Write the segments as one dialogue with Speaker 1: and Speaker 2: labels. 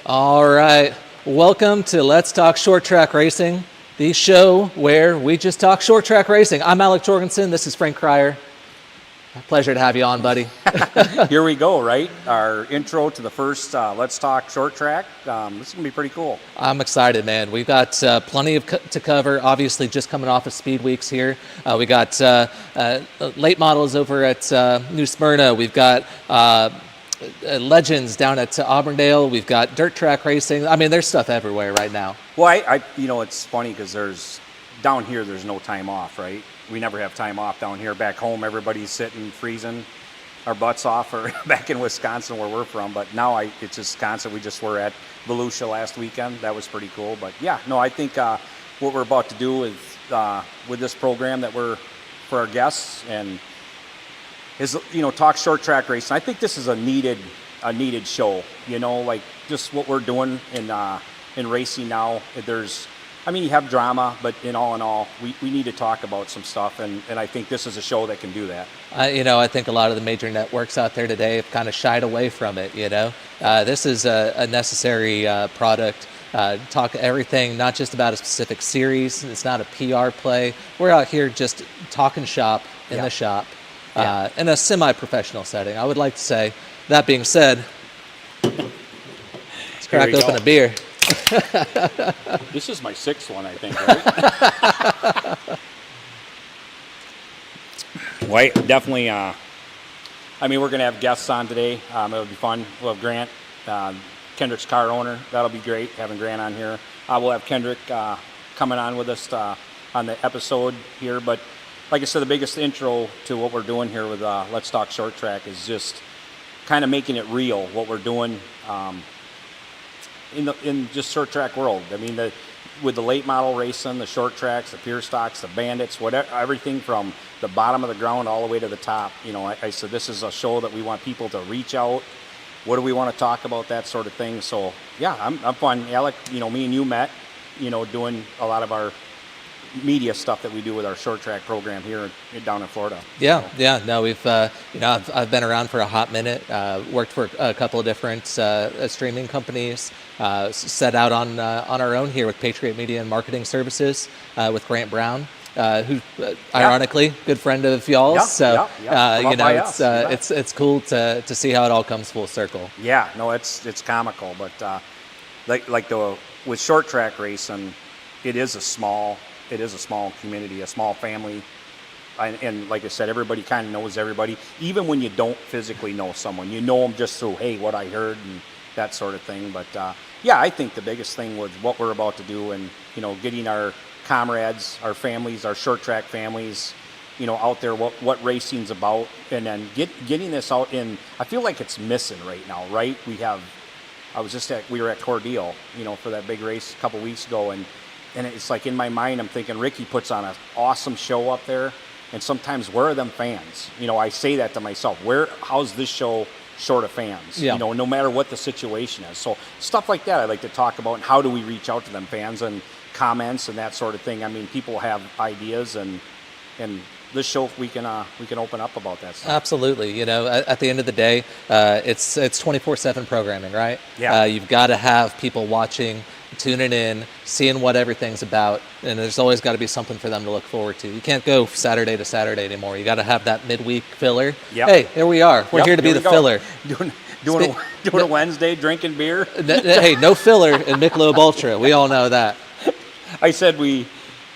Speaker 1: All right. Welcome to Let's Talk Short Track Racing, the show where we just talk short track racing. I'm Alec Jorgensen. This is Frank Cryer. Pleasure to have you on, buddy.
Speaker 2: Here we go, right? Our intro to the first Let's Talk Short Track. This is going to be pretty cool.
Speaker 1: I'm excited, man. We've got plenty to cover, obviously just coming off of Speed Weeks here. We got late models over at New Smyrna. We've got Legends down at Auburndale. We've got dirt track racing. I mean, there's stuff everywhere right now.
Speaker 2: Well, it's funny because down here, there's no time off, right? We never have time off down here. Back home, everybody's sitting, freezing our butts off, or back in Wisconsin where we're from. But now it's just constant. We just were at Volusia last weekend. That was pretty cool. But yeah, no, I think what we're about to do with this program that we're for our guests and is talk short track racing. I think this is a needed show. Like just what we're doing in racing now. You have drama, but in all, we need to talk about some stuff, and I think this is a show that can do that.
Speaker 1: I think a lot of the major networks out there today have kind of shied away from it, This is a necessary product. Talk everything, not just about a specific series. It's not a PR play. We're out here just talking shop in the shop in a semi-professional setting, I would like to say. That being said, let's crack open a beer.
Speaker 2: This is my sixth one, I think, right? Well, definitely, we're going to have guests on today. It'll be fun. We'll have Grant, Kendrick's car owner. That'll be great, having Grant on here. We'll have Kendrick coming on with us on the episode here. But like I said, the biggest intro to what we're doing here with Let's Talk Short Track is just kind of making it real, what we're doing in just short track world. With the late model racing, the short tracks, the pure stocks, the bandits, whatever, everything from the bottom of the ground all the way to the top. I said this is a show that we want people to reach out. What do we want to talk about? That sort of thing. So yeah, I'm fun. Alec, me and you met, doing a lot of our media stuff that we do with our short track program here down in Florida.
Speaker 1: No, we've I've been around for a hot minute. Worked for a couple of different streaming companies. Set out on our own here with Patriot Media and Marketing Services with Grant Brown, who ironically good friend of y'all's. It's cool to see how it all comes full circle.
Speaker 2: Yeah, no, it's comical, but with short track racing, it is a small community, a small family, and like I said, everybody kind of knows everybody. Even when you don't physically know someone, you know them just through, hey, what I heard and that sort of thing. But I think the biggest thing was what we're about to do, and getting our comrades, our families, our short track families, out there, what racing's about, and then getting this out in. I feel like it's missing right now, right? We were at Cordele, for that big race a couple weeks ago, and it's like in my mind, I'm thinking Ricky puts on an awesome show up there, and sometimes where are them fans? I say that to myself. How's this show short of fans?
Speaker 1: Yeah.
Speaker 2: No matter what the situation is. So stuff like that I like to talk about, and how do we reach out to them fans and comments and that sort of thing. People have ideas, and this show we can open up about that stuff.
Speaker 1: Absolutely. At the end of the day, it's 24/7 programming, right?
Speaker 2: Yeah.
Speaker 1: You've got to have people watching, tuning in, seeing what everything's about, and there's always got to be something for them to look forward to. You can't go Saturday to Saturday anymore. You got to have that midweek filler.
Speaker 2: Yep.
Speaker 1: Hey, here we are. We're here to be the filler.
Speaker 2: Doing a Wednesday, drinking beer.
Speaker 1: Hey, no filler in Michelob Ultra. We all know that.
Speaker 2: I said we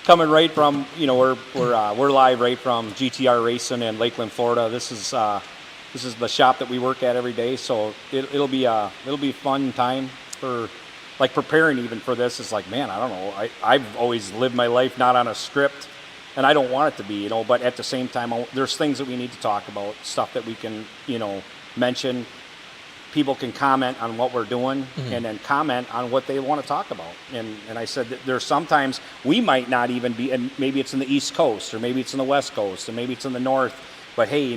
Speaker 2: coming right from we're live right from GTR Racing in Lakeland, Florida. This is the shop that we work at every day. So it'll be a fun time for. Like preparing even for this is like, man, I don't know. I've always lived my life not on a script, and I don't want it to be, but at the same time, there's things that we need to talk about, stuff that we can, mention. People can comment on what we're doing, and then comment on what they want to talk about. And I said that there's sometimes we might not even be, and maybe it's in the East Coast, or maybe it's in the West Coast, and maybe it's in the North, but hey,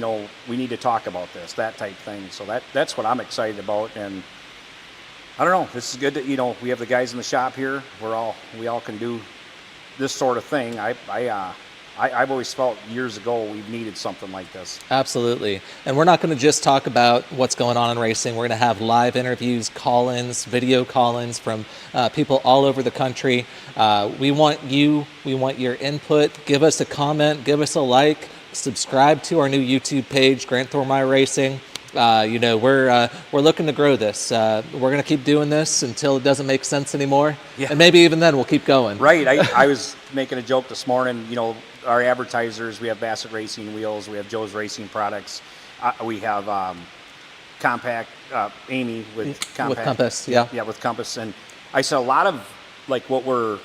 Speaker 2: we need to talk about this, that type thing. So that's what I'm excited about. And I don't know. This is good that we have the guys in the shop here. We all can do this sort of thing. I've always felt years ago we've needed something like this.
Speaker 1: Absolutely. And we're not going to just talk about what's going on in racing. We're going to have live interviews, call-ins, video call-ins from people all over the country. We want your input. Give us a comment, give us a like, subscribe to our new YouTube page, Grant Thormeyer Racing. We're looking to grow this. We're going to keep doing this until it doesn't make sense anymore.
Speaker 2: Yeah.
Speaker 1: And maybe even then we'll keep going.
Speaker 2: Right. I was making a joke this morning. Our advertisers, we have Bassett Racing Wheels, we have Joe's Racing Products, we have Compact, Amy with Compact.
Speaker 1: With Compass, yeah.
Speaker 2: Yeah, with Compass. And I said a lot of like what we're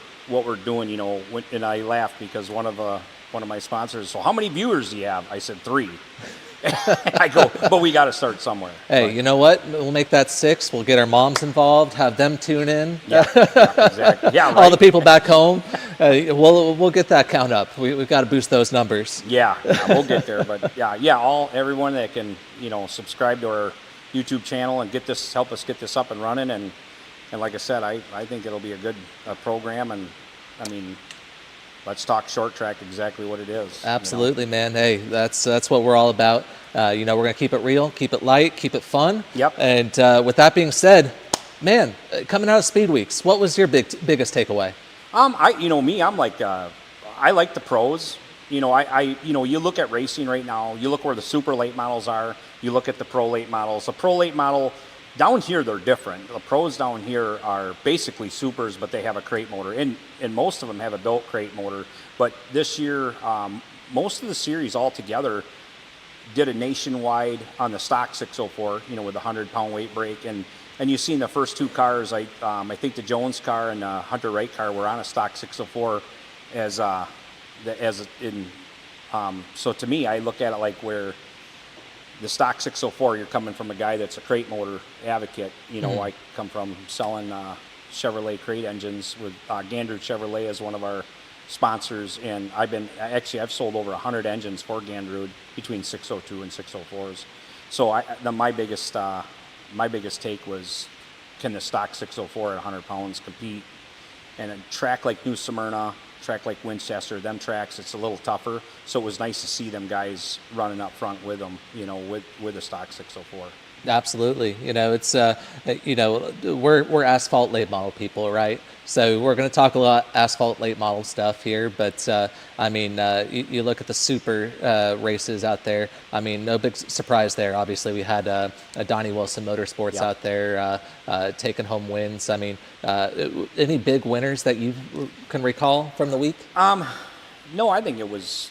Speaker 2: doing, and I laughed because one of my sponsors, so how many viewers do you have? I said 3. I go, but we got to start somewhere.
Speaker 1: Hey, you know what? We'll make that 6. We'll get our moms involved, have them tune in.
Speaker 2: Yeah, exactly. Yeah, right.
Speaker 1: All the people back home. We'll get that count up. We've got to boost those numbers.
Speaker 2: Yeah, we'll get there. But everyone that can subscribe to our YouTube channel and help us get this up and running. And like I said, I think it'll be a good program. And I mean, let's talk short track, exactly what it is.
Speaker 1: Absolutely, man. Hey, that's what we're all about. We're going to keep it real, keep it light, keep it fun.
Speaker 2: Yep.
Speaker 1: And with that being said, man, coming out of Speed Weeks, what was your biggest takeaway?
Speaker 2: I'm like, I like the pros. You look at racing right now, you look where the super late models are, you look at the pro late models. The pro late model, down here, they're different. The pros down here are basically supers, but they have a crate motor. And most of them have a built crate motor. But this year, most of the series altogether did a nationwide on the stock 604, with a 100-pound weight brake. And you've seen the first 2 cars, I think the Jones car and the Hunter Wright car were on a stock 604 so to me, I look at it like where the stock 604, you're coming from a guy that's a crate motor advocate. I come from selling Chevrolet crate engines with Gander Chevrolet as one of our sponsors, and I've sold over 100 engines for Gander between 602 and 604s. So my biggest take was, can the stock 604 at 100 pounds compete? And a track like New Smyrna, track like Winchester, them tracks, it's a little tougher. So it was nice to see them guys running up front with them, with a stock 604.
Speaker 1: Absolutely. It's, we're asphalt late model people, right? So we're going to talk a lot asphalt late model stuff here, but you look at the super races out there. I mean, no big surprise there. Obviously, we had a Donnie Wilson Motorsports out there taking home wins. I mean, any big winners that you can recall from the week?
Speaker 2: No, I think it was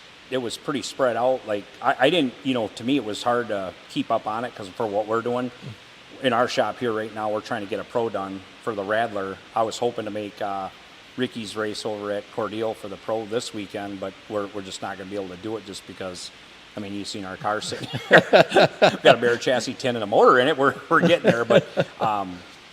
Speaker 2: pretty spread out. Like I didn't, to me it was hard to keep up on it because for what we're doing in our shop here right now, we're trying to get a pro done for the Radler. I was hoping to make Ricky's race over at Cordele for the pro this weekend, but we're just not going to be able to do it just because. I mean, you've seen our car sitting here. We've got a bare chassis 10 and a motor in it. We're getting there, but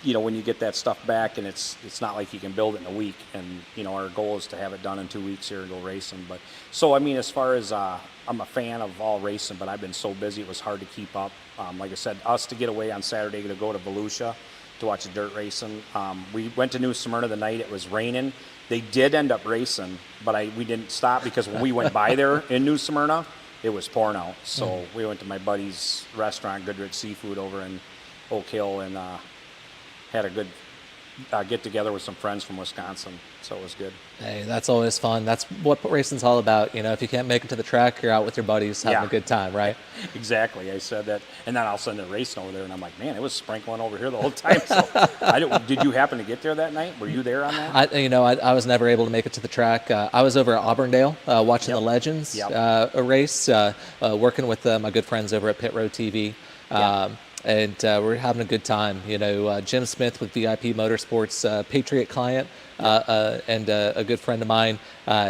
Speaker 2: when you get that stuff back, and it's not like you can build it in a week. And our goal is to have it done in 2 weeks here and go racing. But so I mean, as far as I'm a fan of all racing, but I've been so busy it was hard to keep up. Like I said, us to get away on Saturday to go to Volusia to watch the dirt racing. We went to New Smyrna the night it was raining. They did end up racing, but we didn't stop because when we went by there in New Smyrna, it was pouring out. So we went to my buddy's restaurant, Goodrich Seafood, over in Oak Hill, and had a good get-together with some friends from Wisconsin. So it was good.
Speaker 1: Hey, that's always fun. That's what racing's all about. If you can't make it to the track, you're out with your buddies having a good time, right?
Speaker 2: Exactly. I said that. And then all of a sudden they're racing over there, and I'm like, man, it was sprinkling over here the whole time. So did you happen to get there that night? Were you there on that?
Speaker 1: I was never able to make it to the track. I was over at Auburndale watching the Legends race, working with my good friends over at Pit Road TV. And we're having a good time. Jim Smith with VIP Motorsports, Patriot client, and a good friend of mine.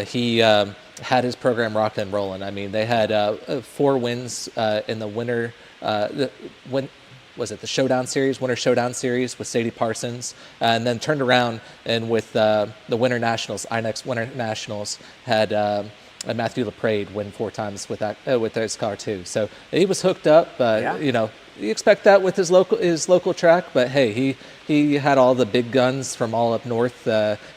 Speaker 1: He had his program rocking and rolling. I mean, they had 4 wins in the winter. Was it the Showdown Series, Winter Showdown Series with Sadie Parsons, and then turned around and with the Winter Nationals, INEX Winter Nationals, had Matthew LaPrade win 4 times with his car too. So he was hooked up. you expect that with his local track, but hey, he had all the big guns from all up north,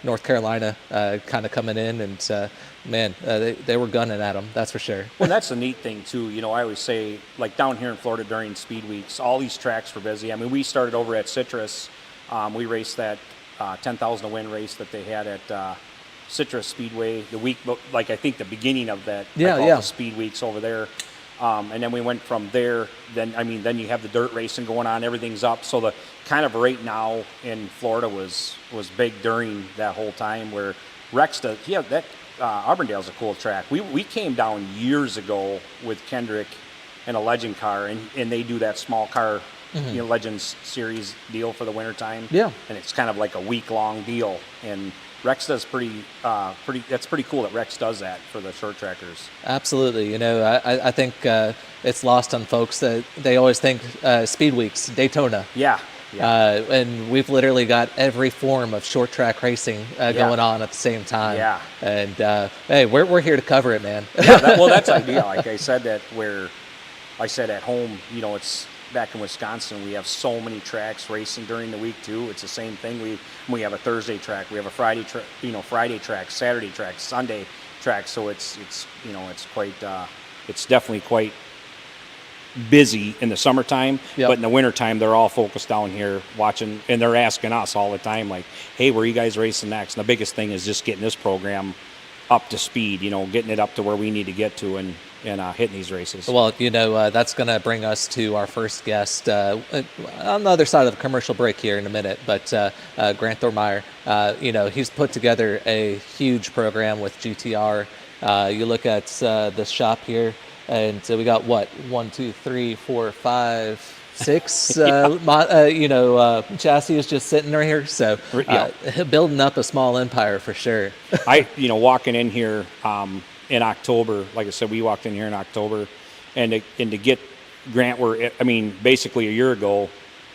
Speaker 1: North Carolina, kind of coming in, and man, they were gunning at him. That's for sure.
Speaker 2: Well, that's the neat thing too. I always say, like down here in Florida during speed weeks, all these tracks were busy. I mean, we started over at Citrus. We raced that 10,000 to win race that they had at Citrus Speedway the week, like I think the beginning of that. The speed weeks over there. And then we went from there. Then you have the dirt racing going on. Everything's up. So the kind of right now in Florida was big during that whole time. Where Rex does, that Auburndale's a cool track. We came down years ago with Kendrick and a Legend car, and they do that small car, Legends Series deal for the wintertime. Yeah, and it's kind of like a week-long deal. And Rex does pretty. That's pretty cool that Rex does that for the short trackers.
Speaker 1: Absolutely. I think it's lost on folks that they always think speed weeks, Daytona.
Speaker 2: Yeah.
Speaker 1: And we've literally got every form of short track racing going on at the same time.
Speaker 2: Yeah.
Speaker 1: And hey, we're here to cover it, man.
Speaker 2: Yeah. That's ideal. Like I said, at home, it's. Back in Wisconsin, we have so many tracks racing during the week too. It's the same thing. We have a Thursday track, we have a Friday track, Saturday track, Sunday track. So it's quite it's definitely quite busy in the summertime. Yep. But in the wintertime, they're all focused down here watching, and they're asking us all the time, like, "Hey, where are you guys racing next?" And the biggest thing is just getting this program up to speed. Getting it up to where we need to get to, and hitting these races.
Speaker 1: Well, that's going to bring us to our first guest on the other side of the commercial break here in a minute. But Grant Thormeyer, he's put together a huge program with GTR. You look at the shop here, and we got 1, 2, 3, 4, 5, 6 chassis is just sitting right here. So building up a small empire for sure.
Speaker 2: Walking in here in October, like I said, we walked in here in October, and to get Grant, basically a year ago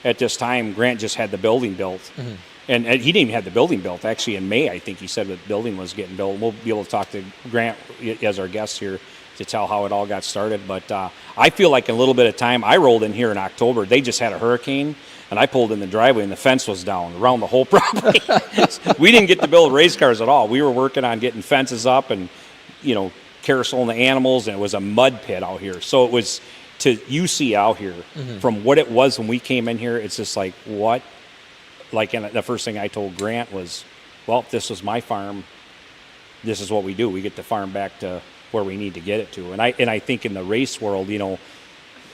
Speaker 2: at this time, Grant just had the building built. Mm-hmm. And he didn't even have the building built. Actually, in May, I think he said the building was getting built. We'll be able to talk to Grant as our guest here to tell how it all got started. But I feel like in a little bit of time, I rolled in here in October. They just had a hurricane, and I pulled in the driveway, and the fence was down around the whole property. We didn't get to build race cars at all. We were working on getting fences up and, carouseling the animals, and it was a mud pit out here. So it was, you see out here, from what it was when we came in here, it's just like, what? Like, and the first thing I told Grant was, well, if this was my farm, this is what we do. We get the farm back to where we need to get it to. And I think in the race world,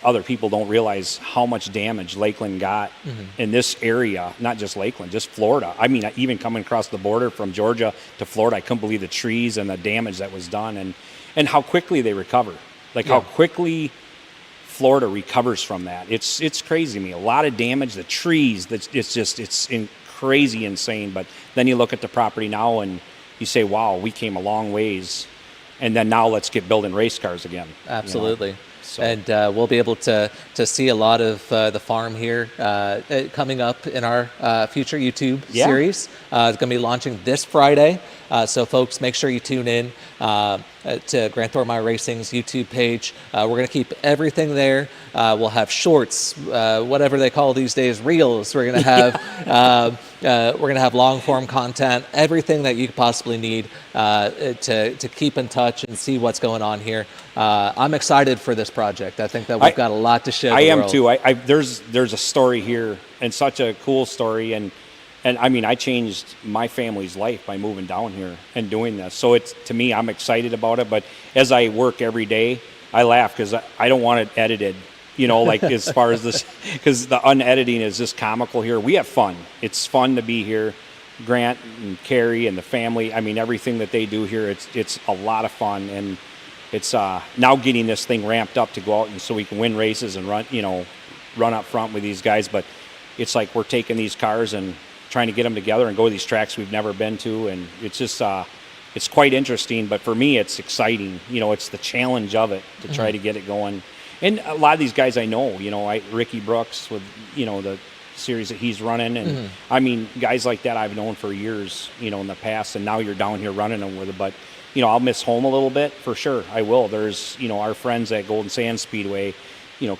Speaker 2: other people don't realize how much damage Lakeland got in this area, not just Lakeland, just Florida. Even coming across the border from Georgia to Florida, I couldn't believe the trees and the damage that was done, and how quickly they recover. How quickly Florida recovers from that. It's crazy to me. A lot of damage, the trees, it's crazy insane. But then you look at the property now and you say, wow, we came a long ways. And then now let's get building race cars again.
Speaker 1: Absolutely. So. And we'll be able to see a lot of the farm here coming up in our future YouTube series. It's going to be launching this Friday. So folks, make sure you tune in to Grant Thormeyer Racing's YouTube page. We're going to keep everything there. We'll have shorts, whatever they call these days, reels. We're going to have long form content, everything that you could possibly need to keep in touch and see what's going on here. I'm excited for this project. I think that we've got a lot to show.
Speaker 2: I am too. There's a story here, and such a cool story, and I changed my family's life by moving down here and doing this. So to me, I'm excited about it. But as I work every day, I laugh because I don't want it edited. As far as this, because the unediting is just comical here. We have fun. It's fun to be here. Grant and Carrie and the family. Everything that they do here, it's a lot of fun, and it's now getting this thing ramped up to go out and so we can win races and run up front with these guys. But it's like we're taking these cars and trying to get them together and go to these tracks we've never been to, and it's just it's quite interesting. But for me, it's exciting. It's the challenge of it to try to get it going. And a lot of these guys I know, Ricky Brooks with the series that he's running, and guys like that I've known for years, in the past, and now you're down here running them with it. But I'll miss home a little bit for sure. I will. There's our friends at Golden Sands Speedway.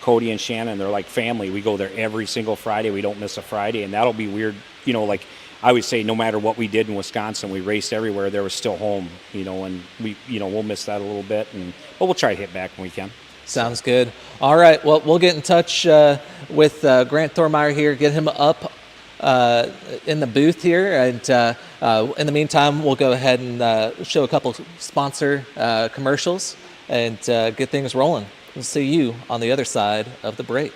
Speaker 2: Cody and Shannon, they're like family. We go there every single Friday. We don't miss a Friday, and that'll be weird. Like I always say, no matter what we did in Wisconsin, we raced everywhere. There was still home, and we'll miss that a little bit, but we'll try to hit back when we can.
Speaker 1: Sounds good. All right. Well, we'll get in touch with Grant Thormeyer here, get him up in the booth here. And in the meantime, we'll go ahead and show a couple sponsor commercials and get things rolling. We'll see you on the other side of the break.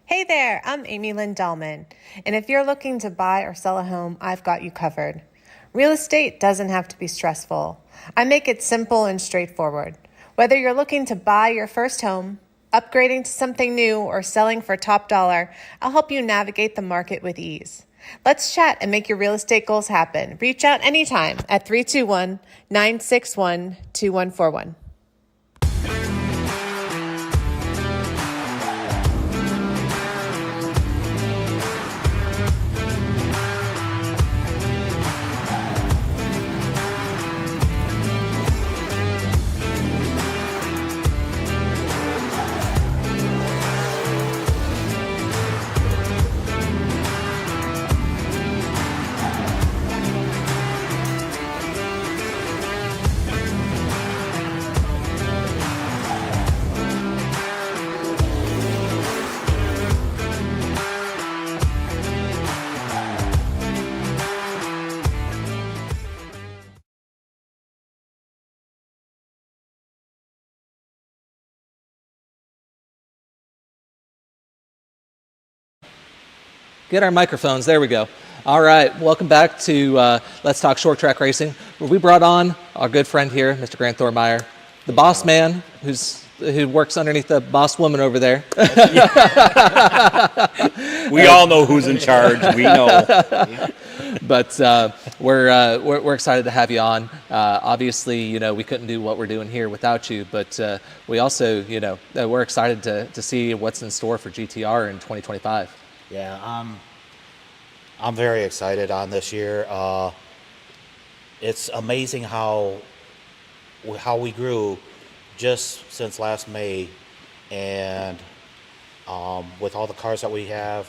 Speaker 3: Hey there, I'm Amy Lynn Dahlman, and if you're looking to buy or sell a home, I've got you covered. Real estate doesn't have to be stressful. I make it simple and straightforward. Whether you're looking to buy your first home, upgrading to something new, or selling for top dollar, I'll help you navigate the market with ease. Let's chat and make your real estate goals happen. Reach out anytime at 321-961-2141.
Speaker 1: Get our microphones. There we go. All right. Welcome back to Let's Talk Short Track Racing, where we brought on our good friend here, Mr. Grant Thormeyer, the boss man who works underneath the boss woman over there.
Speaker 2: We all know who's in charge. We know.
Speaker 1: But we're excited to have you on. Obviously, we couldn't do what we're doing here without you. But we also, we're excited to see what's in store for GTR in 2025.
Speaker 4: Yeah, I'm very excited on this year. It's amazing how we grew just since last May, and with all the cars that we have,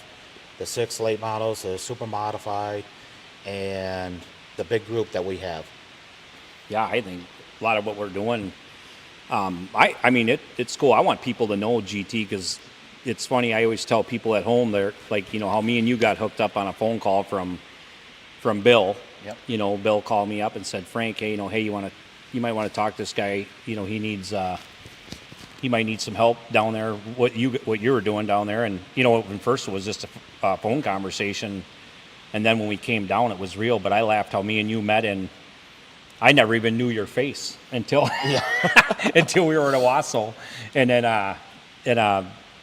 Speaker 4: the 6 late models, the super modified, and the big group that we have.
Speaker 2: Yeah, I think a lot of what we're doing. I mean, it's cool. I want people to know GT because. It's funny, I always tell people at home, they're like, how me and you got hooked up on a phone call from Bill.
Speaker 4: Yep.
Speaker 2: Bill called me up and said, Frank, hey, you might want to talk to this guy. He needs, he might need some help down there. What you were doing down there, and when first it was just a phone conversation, and then when we came down, it was real. But I laughed how me and you met, and I never even knew your face until until we were at Owasso, and then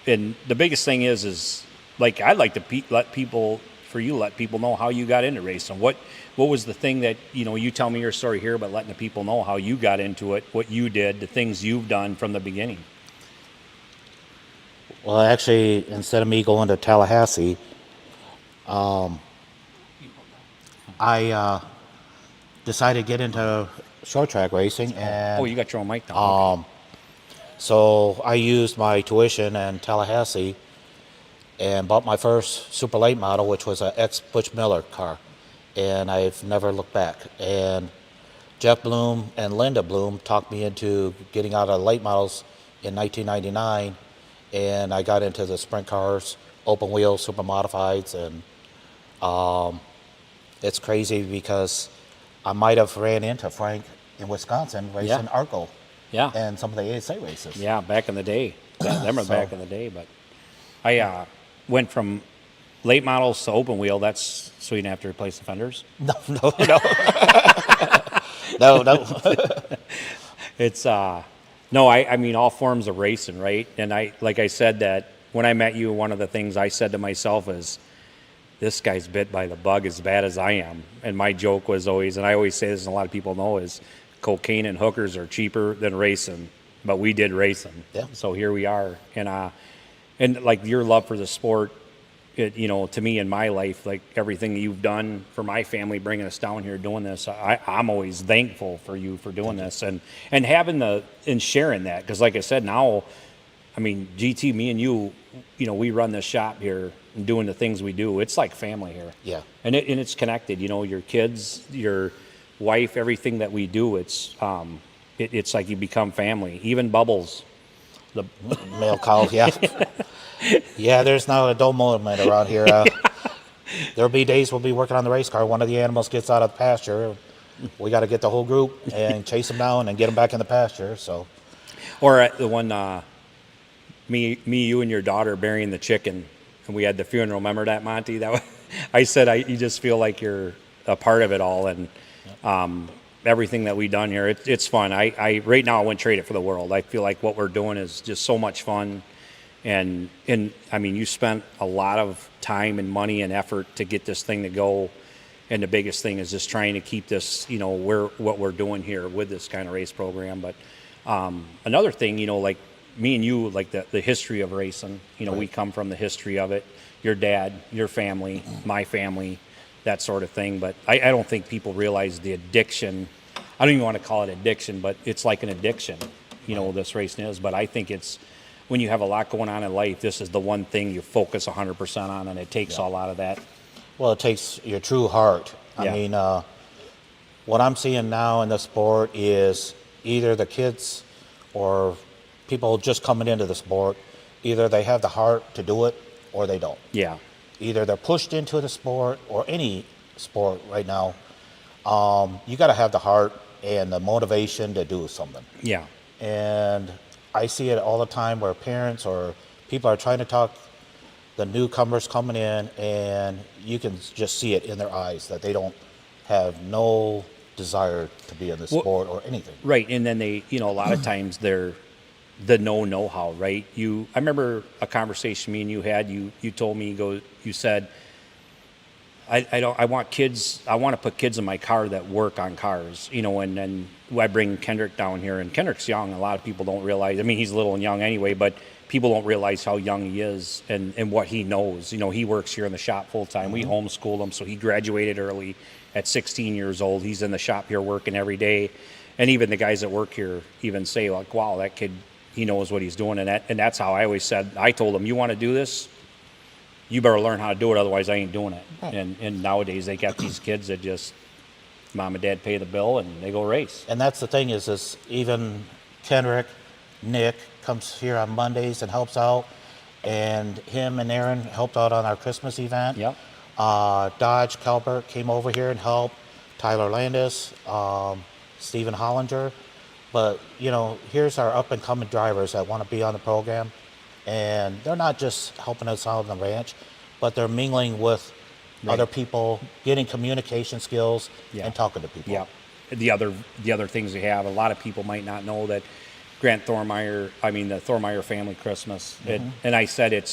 Speaker 2: And the biggest thing is like I'd like to let people know how you got into racing. What was the thing that you tell me your story here, but letting the people know how you got into it, what you did, the things you've done from the beginning.
Speaker 4: Well, actually, instead of me going to Tallahassee, I decided to get into short track racing. And
Speaker 2: you got your own mic down. Okay.
Speaker 4: So I used my tuition in Tallahassee and bought my first super late model, which was an ex-Butch Miller car, and I've never looked back. And Jeff Bloom and Linda Bloom talked me into getting out of late models in 1999, and I got into the sprint cars, open wheel, super modifieds, and it's crazy because I might have ran into Frank in Wisconsin racing Arco.
Speaker 2: Yeah.
Speaker 4: And some of the ASA races.
Speaker 2: Yeah, back in the day. Them were back in the day. But I went from late models to open wheel. That's so you didn't have to replace the fenders?
Speaker 4: No. No.
Speaker 2: It's, no, I mean, all forms of racing, right? And like I said, that when I met you, one of the things I said to myself is, this guy's bit by the bug as bad as I am. And my joke was always, and I always say this and a lot of people know, is cocaine and hookers are cheaper than racing, but we did racing.
Speaker 4: Yeah.
Speaker 2: So here we are, and like your love for the sport, to me in my life, like everything you've done for my family, bringing us down here, doing this, I'm always thankful for you for doing this and having and sharing that. Because like I said, now, I mean, GT, me and you, we run this shop here and doing the things we do. It's like family here.
Speaker 4: Yeah.
Speaker 2: And it's connected, your kids, your wife, everything that we do, it's like you become family. Even Bubbles, the
Speaker 4: Male cows, yeah. Yeah, there's not a dull moment around here. There'll be days we'll be working on the race car. One of the animals gets out of the pasture. We got to get the whole group and chase them down and get them back in the pasture. So,
Speaker 2: or the one, me, you and your daughter burying the chicken, and we had the funeral. Remember that, Monty? I said, you just feel like you're a part of it all, and everything that we've done here. It's fun. I right now I wouldn't trade it for the world. I feel like what we're doing is just so much fun. And I mean, you spent a lot of time and money and effort to get this thing to go. And the biggest thing is just trying to keep this, what we're doing here with this kind of race program. But another thing, like me and you, like the history of racing,
Speaker 4: Right.
Speaker 2: We come from the history of it. Your dad, your family, my family, that sort of thing. But I don't think people realize the addiction. I don't even want to call it addiction, but it's like an addiction, this racing is. But I think it's, when you have a lot going on in life, this is the one thing you focus 100% on, and it takes a lot of that.
Speaker 4: well, it takes your true heart.
Speaker 2: Yeah.
Speaker 4: I mean, what I'm seeing now in the sport is either the kids or people just coming into the sport, either they have the heart to do it or they don't.
Speaker 2: Yeah.
Speaker 4: Either they're pushed into the sport or any sport right now. You got to have the heart and the motivation to do something.
Speaker 2: Yeah.
Speaker 4: And I see it all the time where parents or people are trying to talk the newcomers coming in, and you can just see it in their eyes that they don't have no desire to be in the sport or anything.
Speaker 2: Right. And then they, a lot of times they're the know-how, right? I remember a conversation me and you had, you told me, you said, I want to put kids in my car that work on cars, and then I bring Kendrick down here, and Kendrick's young. A lot of people don't realize, I mean, he's little and young anyway, but people don't realize how young he is and what he knows. He works here in the shop full time. We homeschooled him, so he graduated early at 16 years old. He's in the shop here working every day. And even the guys that work here even say, like, wow, that kid, he knows what he's doing. And that's how I always said, I told him, you want to do this? You better learn how to do it, otherwise I ain't doing it.
Speaker 4: Right.
Speaker 2: And nowadays they got these kids that just, mom and dad pay the bill and they go race.
Speaker 4: And that's the thing is even Kendrick, Nick comes here on Mondays and helps out, and him and Aaron helped out on our Christmas event.
Speaker 2: Yep.
Speaker 4: Dodge Calbert came over here and helped. Tyler Landis, Stephen Hollinger. But, here's our up-and-coming drivers that want to be on the program. And they're not just helping us out on the ranch, but they're mingling with other people, getting communication skills, and talking to people.
Speaker 2: Yeah. The other things we have, a lot of people might not know that the Thormeyer family Christmas. And I said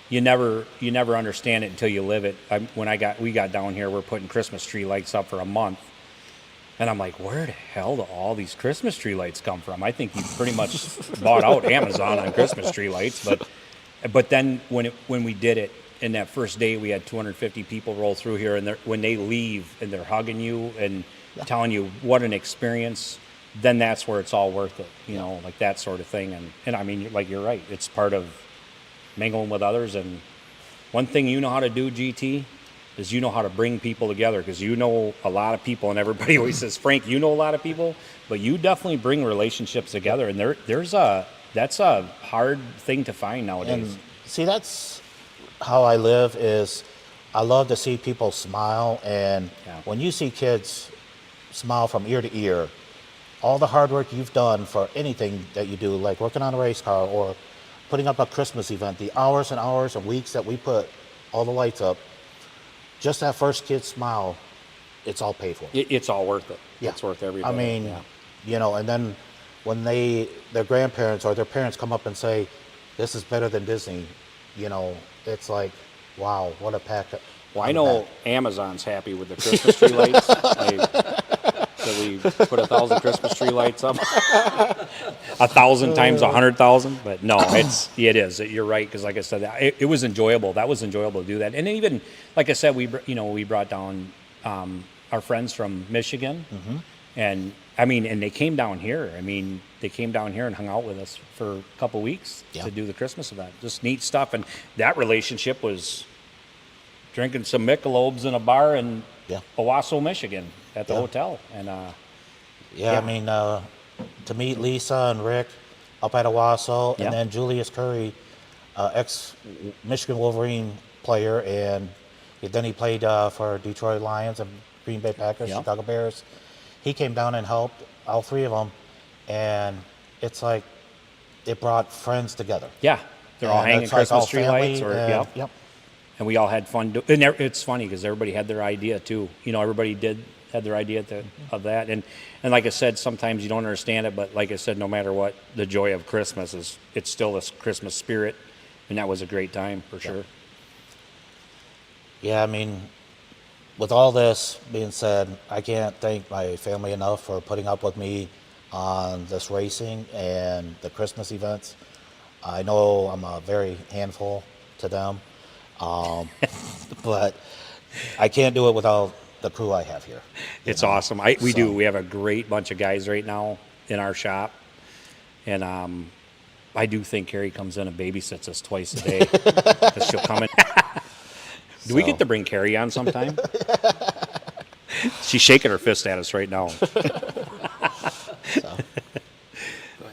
Speaker 2: you never understand it until you live it. We got down here, we're putting Christmas tree lights up for a month. And I'm like, where the hell do all these Christmas tree lights come from? I think you pretty much bought out Amazon on Christmas tree lights. But then when we did it, in that first day, we had 250 people roll through here. And when they leave and they're hugging you and telling you what an experience, then that's where it's all worth it, like that sort of thing. And I mean, like, you're right. It's part of mingling with others. And one thing you know how to do, GT, is you know how to bring people together, because you know a lot of people, and everybody always says, Frank, you know a lot of people, but you definitely bring relationships together, and that's a hard thing to find nowadays.
Speaker 4: And see, that's how I live. Is I love to see people smile, and when you see kids smile from ear to ear, all the hard work you've done for anything that you do, like working on a race car or putting up a Christmas event, the hours and hours and weeks that we put all the lights up, just that first kid's smile, it's all paid for.
Speaker 2: It's all worth it.
Speaker 4: Yeah.
Speaker 2: It's worth every bit.
Speaker 4: I mean, and then when their grandparents or their parents come up and say, this is better than Disney, it's like, wow, what a pack.
Speaker 2: Well, I know Amazon's happy with the Christmas tree lights. we put 1,000 Christmas tree lights up. 1,000 times 100,000, but no, it is. You're right, because like I said, it was enjoyable. That was enjoyable to do that, and even like I said, we brought down our friends from Michigan, and I mean, and they came down here. I mean, they came down here and hung out with us for a couple weeks to do the Christmas event. Just neat stuff, and that relationship was drinking some Michelobes in a bar in Owasso, Michigan, at the hotel, and
Speaker 4: I mean, to meet Lisa and Rick up at Owasso, and then Julius Curry, ex-Michigan Wolverine player, and then he played for Detroit Lions and Green Bay Packers, Chicago Bears. He came down and helped all three of them, and it's like it brought friends together.
Speaker 2: Yeah, they're all hanging Christmas tree lights, and we all had fun. And it's funny because everybody had their idea too. Everybody had their idea of that, and like I said, sometimes you don't understand it, but like I said, no matter what, the joy of Christmas it's still this Christmas spirit, and that was a great time for sure.
Speaker 4: Yeah, I mean, with all this being said, I can't thank my family enough for putting up with me on this racing and the Christmas events. I know I'm a very handful to them, but I can't do it without the crew I have here.
Speaker 2: It's awesome. We do. We have a great bunch of guys right now in our shop, and I do think Carrie comes in and babysits us twice a day because she'll come in. Do we get to bring Carrie on sometime? She's shaking her fist at us right now.
Speaker 1: Go ahead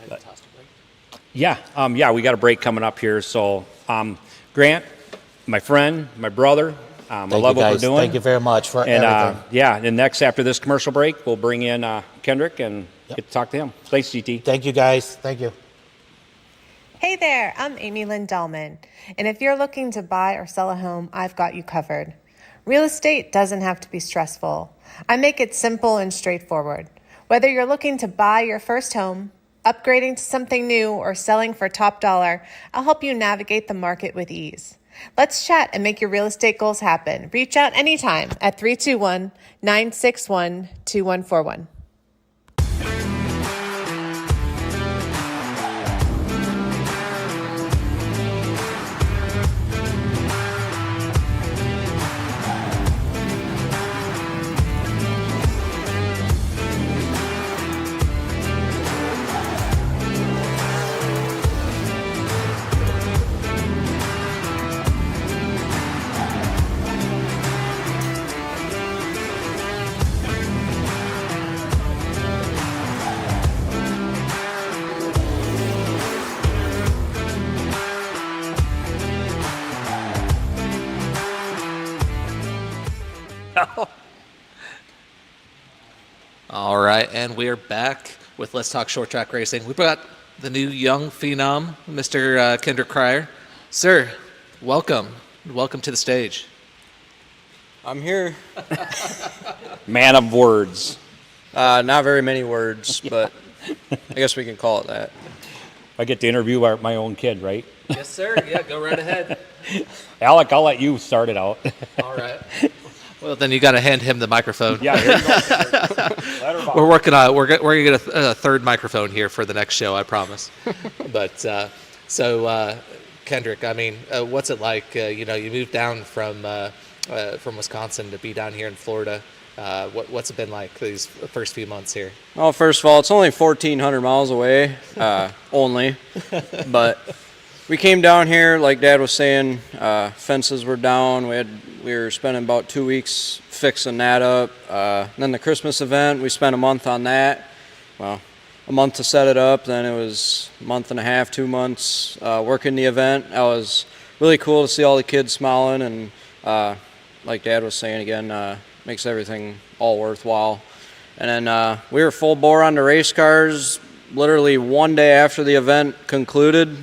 Speaker 1: and toss the break.
Speaker 2: Yeah, we got a break coming up here. So, Grant, my friend, my brother, I love what we're doing.
Speaker 4: Thank you very much for everything.
Speaker 2: And next, after this commercial break, we'll bring in Kendrick and get to talk to him. Thanks, GT.
Speaker 4: Thank you, guys. Thank you.
Speaker 3: Hey there, I'm Amy Lynn Delman, and if you're looking to buy or sell a home, I've got you covered. Real estate doesn't have to be stressful. I make it simple and straightforward. Whether you're looking to buy your first home, upgrading to something new, or selling for top dollar, I'll help you navigate the market with ease. Let's chat and make your real estate goals happen. Reach out anytime at 321-961-2141.
Speaker 1: All right, and we are back with Let's Talk Short Track Racing. We've got the new young phenom, Mr. Kendrick Cryer. Sir, welcome. Welcome to the stage.
Speaker 5: I'm here.
Speaker 2: Man of words.
Speaker 5: Not very many words, but I guess we can call it that.
Speaker 2: I get to interview my own kid, right?
Speaker 1: Yes, sir. Yeah, go right ahead.
Speaker 2: Alec, I'll let you start it out.
Speaker 1: All right. Well, then you got to hand him the microphone.
Speaker 2: Yeah, here you go.
Speaker 1: We're working on it. We're going to get a third microphone here for the next show, I promise. But so Kendrick, I mean, what's it like? You moved down from Wisconsin to be down here in Florida. What's it been like these first few months here?
Speaker 5: Well, first of all, it's only 1,400 miles away, only. But we came down here, like Dad was saying, fences were down. We were spending about 2 weeks fixing that up. Then the Christmas event, we spent a month on that. Well, a month to set it up. Then it was a month and a half, 2 months working the event. That was really cool to see all the kids smiling. And like Dad was saying again, makes everything all worthwhile. And then we were full bore on the race cars literally one day after the event concluded,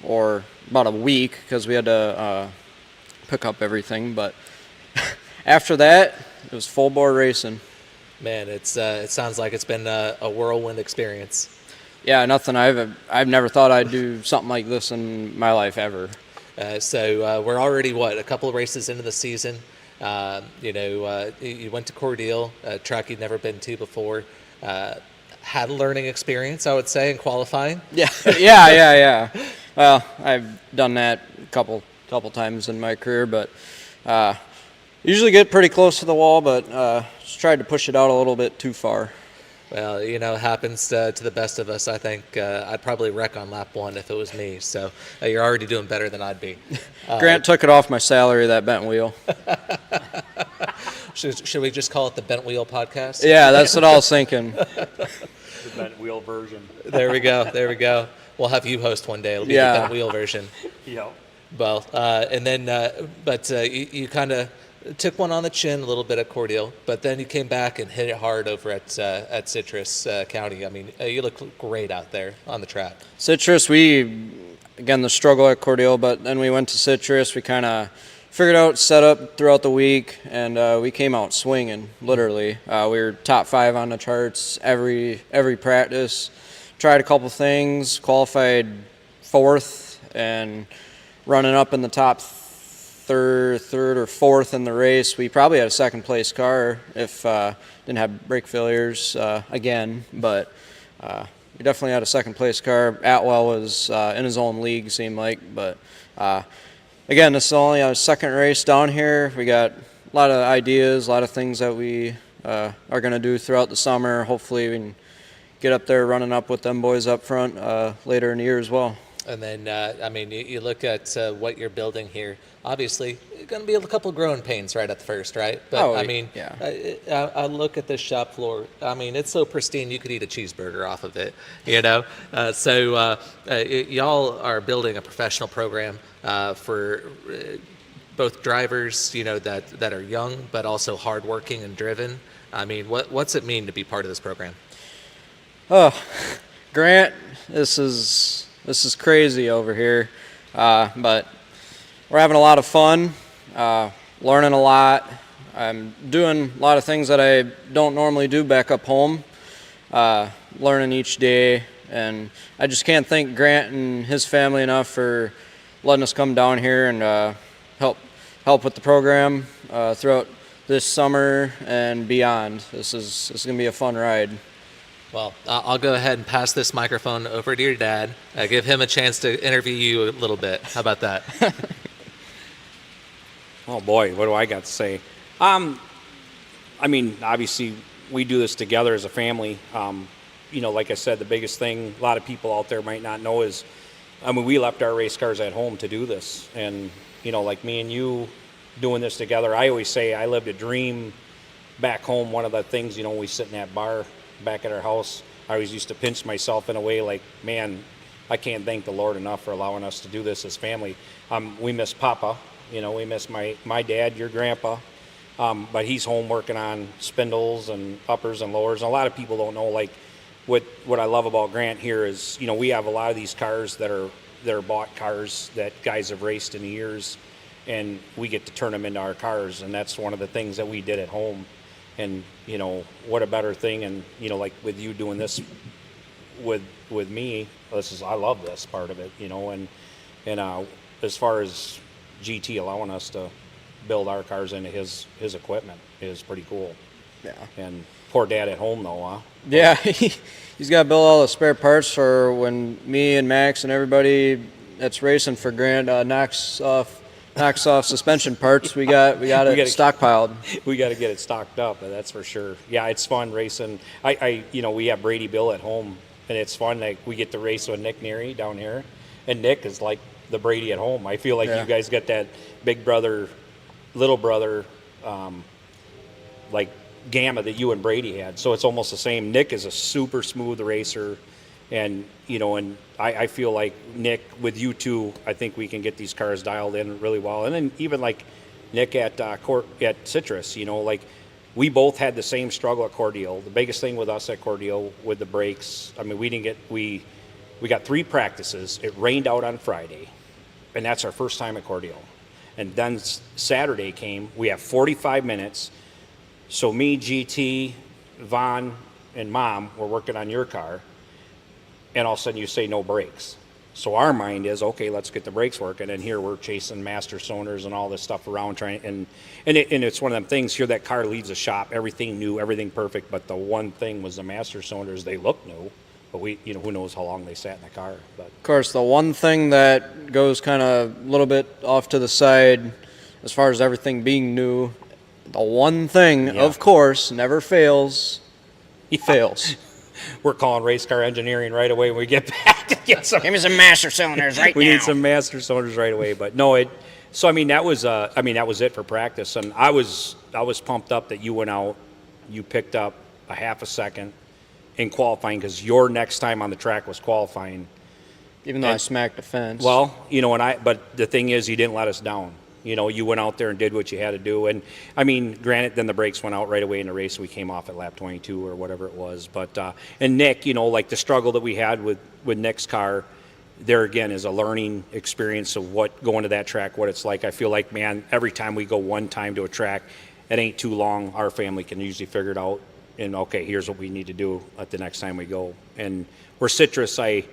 Speaker 5: or about a week because we had to pick up everything. But after that, it was full bore racing.
Speaker 1: Man, it sounds like it's been a whirlwind experience.
Speaker 5: Yeah, nothing. I've never thought I'd do something like this in my life ever.
Speaker 1: So we're already a couple of races into the season. You went to Cordeal, a track you'd never been to before. Had a learning experience, I would say, in qualifying.
Speaker 5: Yeah, yeah. Well, I've done that a couple times in my career, but usually get pretty close to the wall, but just tried to push it out a little bit too far.
Speaker 1: Well, it happens to the best of us. I think I'd probably wreck on lap 1 if it was me. So you're already doing better than I'd be.
Speaker 5: Grant took it off my salary, that bent wheel.
Speaker 1: Should we just call it the Bent Wheel Podcast?
Speaker 5: Yeah, that's what I was thinking.
Speaker 2: The bent wheel version.
Speaker 1: There we go. We'll have you host one day. It'll be the Bent Wheel version.
Speaker 2: Yeah.
Speaker 1: Well, you kind of took one on the chin a little bit at Cordeal, but then you came back and hit it hard over at Citrus County. I mean, you look great out there on the track.
Speaker 5: Citrus, again, the struggle at Cordeal, but then we went to Citrus. We kind of figured out setup throughout the week, and we came out swinging, literally. We were top 5 on the charts every practice. Tried a couple things, qualified 4th, and running up in the top third or 4th in the race. We probably had a second place car if didn't have brake failures again, but we definitely had a second place car. Atwell was in his own league, seemed like, but again, this is only our second race down here. We got a lot of ideas, a lot of things that we are going to do throughout the summer. Hopefully we can get up there running up with them boys up front later in the year as well.
Speaker 1: And then, you look at what you're building here. Obviously, going to be a couple of growing pains right at the first, right? But,
Speaker 5: yeah.
Speaker 1: I look at this shop floor. I mean, it's so pristine, you could eat a cheeseburger off of it, y'all are building a professional program for both drivers, that are young, but also hardworking and driven. I mean, what's it mean to be part of this program?
Speaker 5: Oh, Grant, this is crazy over here, but we're having a lot of fun, learning a lot. I'm doing a lot of things that I don't normally do back up home, learning each day, and I just can't thank Grant and his family enough for letting us come down here and help with the program throughout this summer and beyond. This is going to be a fun ride.
Speaker 1: Well, I'll go ahead and pass this microphone over to your dad. Give him a chance to interview you a little bit. How about that?
Speaker 2: Oh boy, what do I got to say? Obviously we do this together as a family. Like I said, the biggest thing a lot of people out there might not know is, we left our race cars at home to do this. And, like me and you doing this together, I always say I lived a dream back home. One of the things, we sit in that bar back at our house, I always used to pinch myself in a way like, man, I can't thank the Lord enough for allowing us to do this as family. We miss Papa, we miss my dad, your grandpa, but he's home working on spindles and uppers and lowers. And a lot of people don't know, like, what I love about Grant here is, we have a lot of these cars that are bought cars that guys have raced in years, and we get to turn them into our cars, and that's one of the things that we did at home. And what a better thing. And like with you doing this with me, I love this part of it. And as far as GT allowing us to build our cars into his equipment is pretty cool.
Speaker 5: Yeah.
Speaker 2: And poor dad at home though, huh?
Speaker 5: Yeah, he's got to build all the spare parts for when me and Max and everybody that's racing for Grant knocks off suspension parts. We got it stockpiled.
Speaker 2: We got to get it stocked up, that's for sure. Yeah, it's fun racing. We have Brady Bill at home, and it's fun. Like, we get to race with Nick Neary down here, and Nick is like the Brady at home. I feel like you guys got that big brother, little brother, like gamma that you and Brady had. So it's almost the same. Nick is a super smooth racer. And, and I feel like, Nick, with you two, I think we can get these cars dialed in really well. And then even like Nick at Citrus, like we both had the same struggle at Cordeal. The biggest thing with us at Cordeal with the brakes, we got 3 practices. It rained out on Friday, and that's our first time at Cordeal. And then Saturday came, we have 45 minutes. So me, GT, Vaughn, and Mom were working on your car. And all of a sudden you say no brakes. So our mind is, okay, let's get the brakes working. And here we're chasing master cylinders and all this stuff around trying, and it's one of them things here, that car leaves the shop, everything new, everything perfect. But the one thing was the master cylinders, they look new, but who knows how long they sat in the car. But
Speaker 5: Of course, the one thing that goes kind of a little bit off to the side as far as everything being new, the one thing,
Speaker 2: Yeah.
Speaker 5: of course, never fails, fails.
Speaker 2: we're calling race car engineering right away when we get back to get some.
Speaker 5: Give me some master cylinders right
Speaker 2: We
Speaker 5: now.
Speaker 2: need some master cylinders right away. But no, so that was it for practice, and I was pumped up that you went out, you picked up a half a second in qualifying, because your next time on the track was qualifying.
Speaker 5: Even though I smacked the fence.
Speaker 2: Well, but the thing is, you didn't let us down. You went out there and did what you had to do. And I mean, granted, then the brakes went out right away in the race. We came off at lap 22 or whatever it was. But and Nick, like the struggle that we had with Nick's car, there again is a learning experience of what going to that track, what it's like. I feel like, man, every time we go one time to a track, it ain't too long. Our family can usually figure it out. And okay, here's what we need to do at the next time we go. And where Citrus, I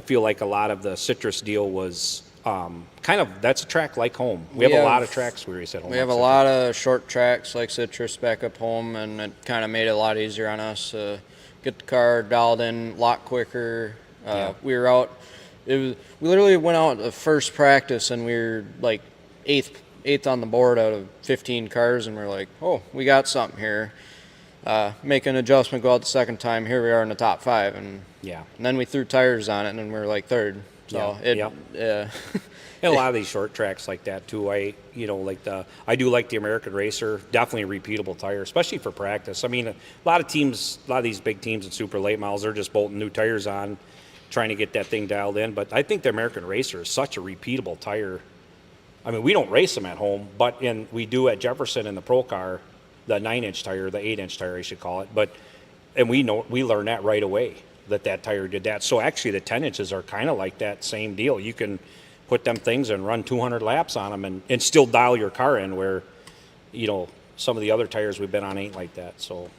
Speaker 2: feel like a lot of the Citrus deal was. That's a track like home. We have a lot of tracks we race at home.
Speaker 5: We have a lot of short tracks like Citrus back up home, and it kind of made it a lot easier on us to get the car dialed in a lot quicker. We were out. We literally went out the first practice, and we were like eighth on the board out of 15 cars, and we're like, oh, we got something here. Make an adjustment, go out the second time. Here we are in the top 5, and then we threw tires on it, and then we were like third. So
Speaker 2: and a lot of these short tracks like that too. I do like the American Racer. Definitely a repeatable tire, especially for practice. I mean, a lot of these big teams at super late models, they're just bolting new tires on, trying to get that thing dialed in. But I think the American Racer is such a repeatable tire. I mean, we don't race them at home, but we do at Jefferson in the Pro Car, the 9-inch tire, the 8-inch tire, I should call it. And we learn that right away, that tire did that. So actually the 10 inches are kind of like that same deal. You can put them things and run 200 laps on them and still dial your car in, where, some of the other tires we've been on ain't like that. So,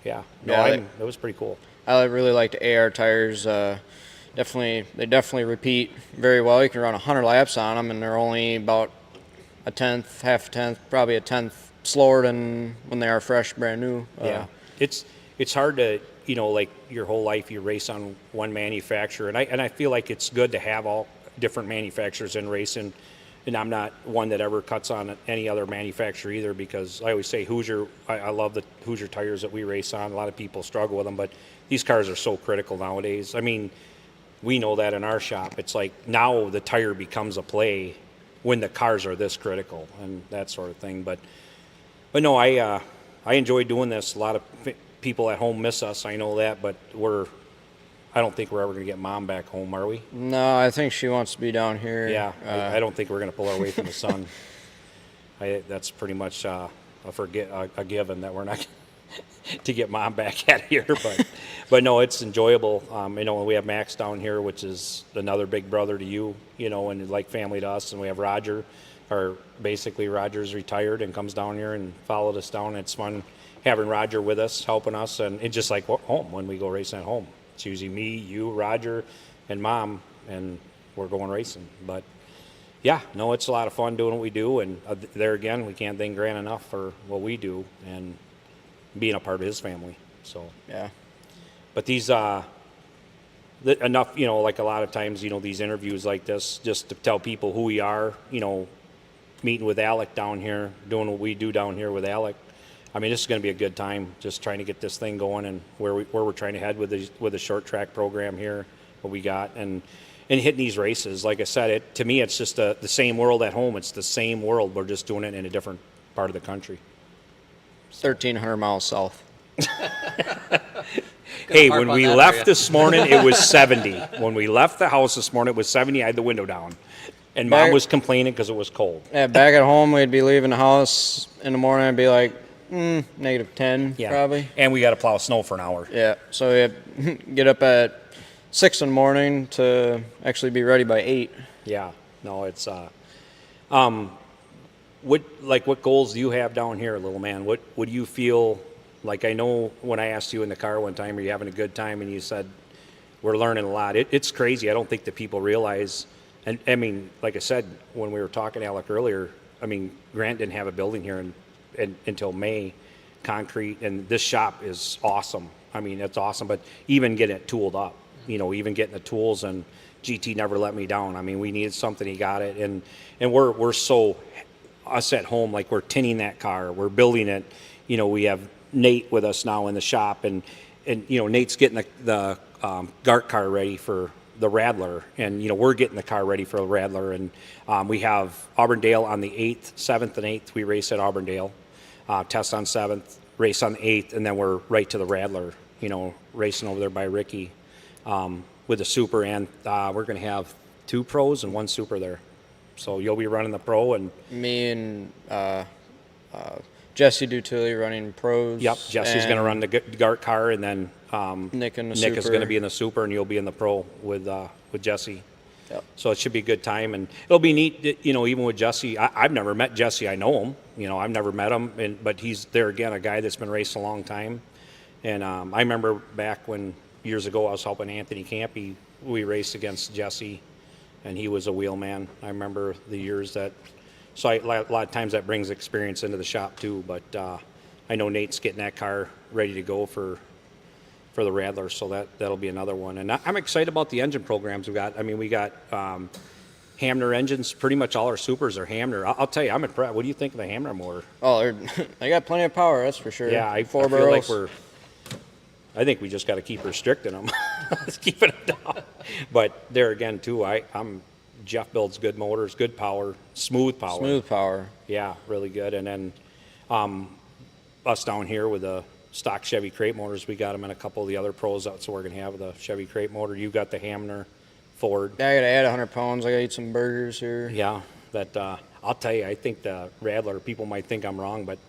Speaker 2: it was pretty cool.
Speaker 5: I really like the AR tires. They definitely repeat very well. You can run 100 laps on them, and they're only about a tenth, half a tenth, probably a tenth slower than when they are fresh, brand new.
Speaker 2: It's hard to, like your whole life you race on one manufacturer, and I feel like it's good to have all different manufacturers in racing, and I'm not one that ever cuts on any other manufacturer either, because I always say Hoosier, I love the Hoosier tires that we race on. A lot of people struggle with them, but these cars are so critical nowadays. I mean, we know that in our shop. It's like now the tire becomes a play when the cars are this critical and that sort of thing. But no, I enjoy doing this. A lot of people at home miss us, I know that, but I don't think we're ever going to get Mom back home, are we?
Speaker 5: No, I think she wants to be down here.
Speaker 2: Yeah, I don't think we're going to pull her away from the sun. That's pretty much a given that we're not to get Mom back out here. But no, it's enjoyable. We have Max down here, which is another big brother to you, and like family to us. And we have Roger, basically Roger's retired and comes down here and followed us down. It's fun having Roger with us, helping us, and it's just like home when we go racing at home. It's usually me, you, Roger, and Mom, and we're going racing. But it's a lot of fun doing what we do, and there again, we can't thank Grant enough for what we do and being a part of his family. So but these enough, like a lot of times, these interviews like this, just to tell people who we are, meeting with Allick down here, doing what we do down here with Allick. I mean, this is going to be a good time, just trying to get this thing going, and where we're trying to head with the short track program here, what we got, and hitting these races. Like I said, to me, it's just the same world at home. It's the same world. We're just doing it in a different part of the country.
Speaker 5: 1,300 miles south.
Speaker 2: Hey, when we left this morning, it was 70. When we left the house this morning, it was 70. I had the window down. And Mom was complaining because it was cold.
Speaker 5: Yeah, back at home, we'd be leaving the house in the morning. I'd be like, -10, probably.
Speaker 2: And we got to plow snow for an hour.
Speaker 5: Yeah, so we get up at 6 in the morning to actually be ready by 8.
Speaker 2: Yeah, no, it's what goals do you have down here, little man? What do you feel like? I know when I asked you in the car one time, are you having a good time? And you said, we're learning a lot. It's crazy. I don't think that people realize. And I mean, like I said, when we were talking to Alec earlier, I mean, Grant didn't have a building here until May, concrete, and this shop is awesome. I mean, it's awesome. But even getting it tooled up, even getting the tools, and GT never let me down. I mean, we needed something, he got it, and we're so us at home, like we're tinning that car, we're building it. We have Nate with us now in the shop, and Nate's getting the GART car ready for the Rattler, and we're getting the car ready for the Rattler, and we have Auburndale on the 8th, 7th and 8th. We race at Auburndale, test on 7th, race on the 8th, and then we're right to the Rattler, racing over there by Ricky with the Super, and we're going to have 2 pros and 1 Super there. So you'll be running the pro, and
Speaker 5: me and Jesse Dutilli running pros.
Speaker 2: Yep, Jesse's going to run the GART car, and then
Speaker 5: Nick in the
Speaker 2: Nick
Speaker 5: Super.
Speaker 2: is going to be in the Super, and you'll be in the pro with Jesse.
Speaker 5: Yep.
Speaker 2: So it should be a good time, and it'll be neat. Even with Jesse, I've never met Jesse. I know him. I've never met him, but he's there again, a guy that's been racing a long time. And I remember back when years ago I was helping Anthony Campy. We raced against Jesse, and he was a wheelman. I remember the years that. So a lot of times that brings experience into the shop too. But I know Nate's getting that car ready to go for the Rattler, so that'll be another one. And I'm excited about the engine programs we got. I mean, we got Hamner engines. Pretty much all our Supers are Hamner. I'll tell you, I'm impressed. What do you think of the Hamner motor?
Speaker 5: Oh, they got plenty of power, that's for sure.
Speaker 2: Yeah, I
Speaker 5: Four
Speaker 2: feel like
Speaker 5: barrels.
Speaker 2: I think we just got to keep restricting them. Let's keep it down. But there again, too, Jeff builds good motors, good power, smooth power.
Speaker 5: Smooth power.
Speaker 2: Yeah, really good. And then us down here with the stock Chevy crate motors, we got them in a couple of the other pros. That's what we're going to have, the Chevy crate motor. You got the Hamner Ford.
Speaker 5: Yeah, I got to add 100 pounds. I got to eat some burgers here.
Speaker 2: Yeah, I'll tell you, I think the Rattler, people might think I'm wrong, but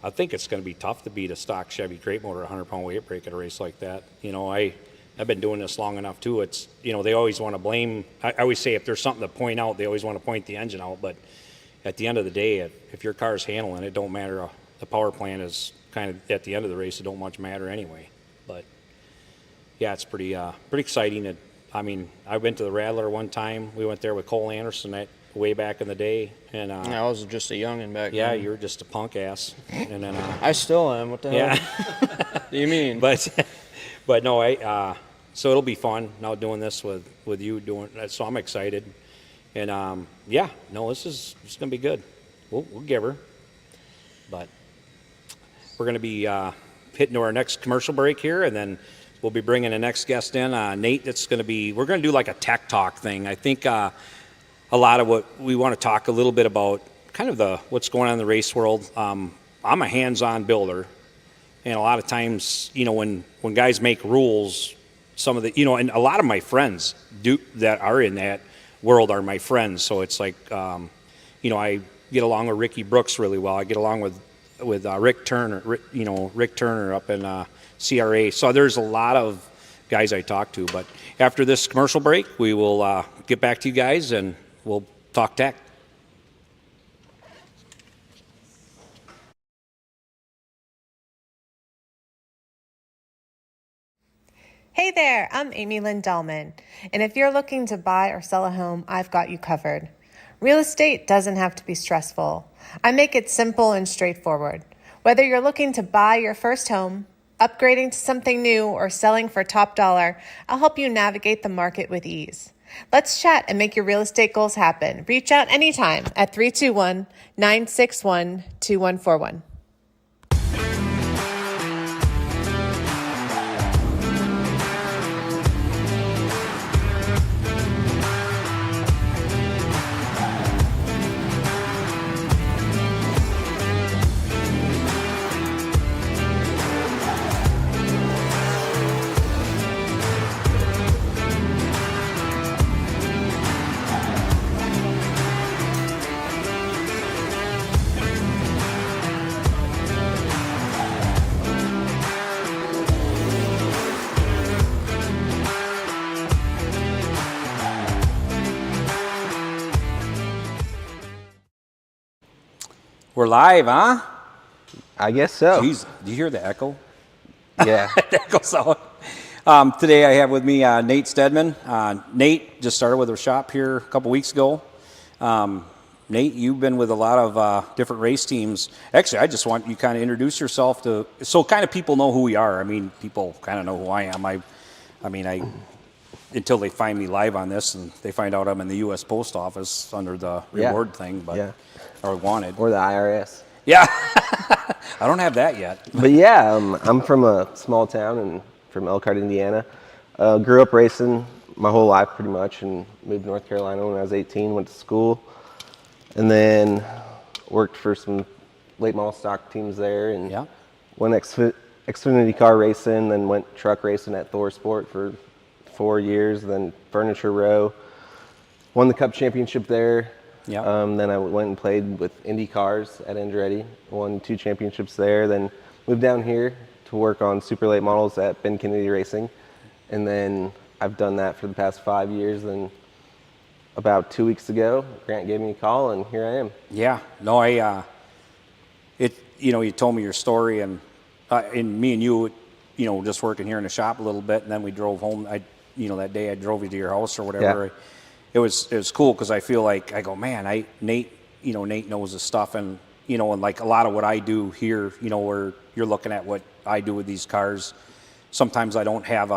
Speaker 2: I think it's going to be tough to beat a stock Chevy crate motor, 100-pound weight brake at a race like that. I've been doing this long enough too. It's, they always want to blame. I always say if there's something to point out, they always want to point the engine out. But at the end of the day, if your car's handling, it don't matter. The power plant is kind of at the end of the race. It don't much matter anyway. But yeah, it's pretty exciting. I went to the Rattler one time. We went there with Cole Anderson way back in the day, and
Speaker 5: I was just a youngin' back
Speaker 2: yeah,
Speaker 5: then.
Speaker 2: you were just a punk ass, and then
Speaker 5: I still am. What the hell?
Speaker 2: yeah.
Speaker 5: Do you mean?
Speaker 2: But no, so it'll be fun now doing this with you doing. So I'm excited, and this is gonna be good. We'll give her, but we're gonna be hitting to our next commercial break here, and then we'll be bringing the next guest in, Nate. We're gonna do like a tech talk thing. I think a lot of what we want to talk a little bit about, kind of what's going on in the race world. I'm a hands-on builder. And a lot of times, when guys make rules, some of the, and a lot of my friends that are in that world are my friends. So it's like, I get along with Ricky Brooks really well. I get along with Rick Turner, Rick Turner up in CRA. So there's a lot of guys I talk to. But after this commercial break, we will get back to you guys and we'll talk tech.
Speaker 3: Hey there, I'm Amy Lynn Delman, and if you're looking to buy or sell a home, I've got you covered. Real estate doesn't have to be stressful. I make it simple and straightforward. Whether you're looking to buy your first home, upgrading to something new, or selling for top dollar, I'll help you navigate the market with ease. Let's chat and make your real estate goals happen. Reach out anytime at 321-961-2141.
Speaker 2: We're live, huh?
Speaker 6: I guess so.
Speaker 2: Jeez, do you hear the echo?
Speaker 6: Yeah.
Speaker 2: That goes out. Today I have with me Nate Stedman. Nate just started with a shop here a couple weeks ago. Nate, you've been with a lot of different race teams. Actually, I just want you kind of introduce yourself so kind of people know who we are. I mean, people kind of know who I am. I until they find me live on this and they find out I'm in the U.S. Post Office under the reward thing, or wanted.
Speaker 6: Or the IRS.
Speaker 2: Yeah, I don't have that yet.
Speaker 6: But yeah, I'm from a small town and from Elkhart, Indiana. Grew up racing my whole life pretty much and moved to North Carolina when I was 18, went to school. And then worked for some late model stock teams there and went Xfinity car racing, then went truck racing at Thor Sport for 4 years, then Furniture Row. Won the Cup Championship there. Then I went and played with Indy cars at Andretti, won 2 championships there, then moved down here to work on super late models at Ben Kennedy Racing. And then I've done that for the past 5 years. And about 2 weeks ago, Grant gave me a call, and here I am.
Speaker 2: Yeah, no, you told me your story, and me and you, just working here in the shop a little bit, and then we drove home. That day I drove you to your house or whatever.
Speaker 6: Yeah.
Speaker 2: It was cool because I feel like I go, man, Nate knows his stuff, and and like a lot of what I do here, where you're looking at what I do with these cars. Sometimes I don't have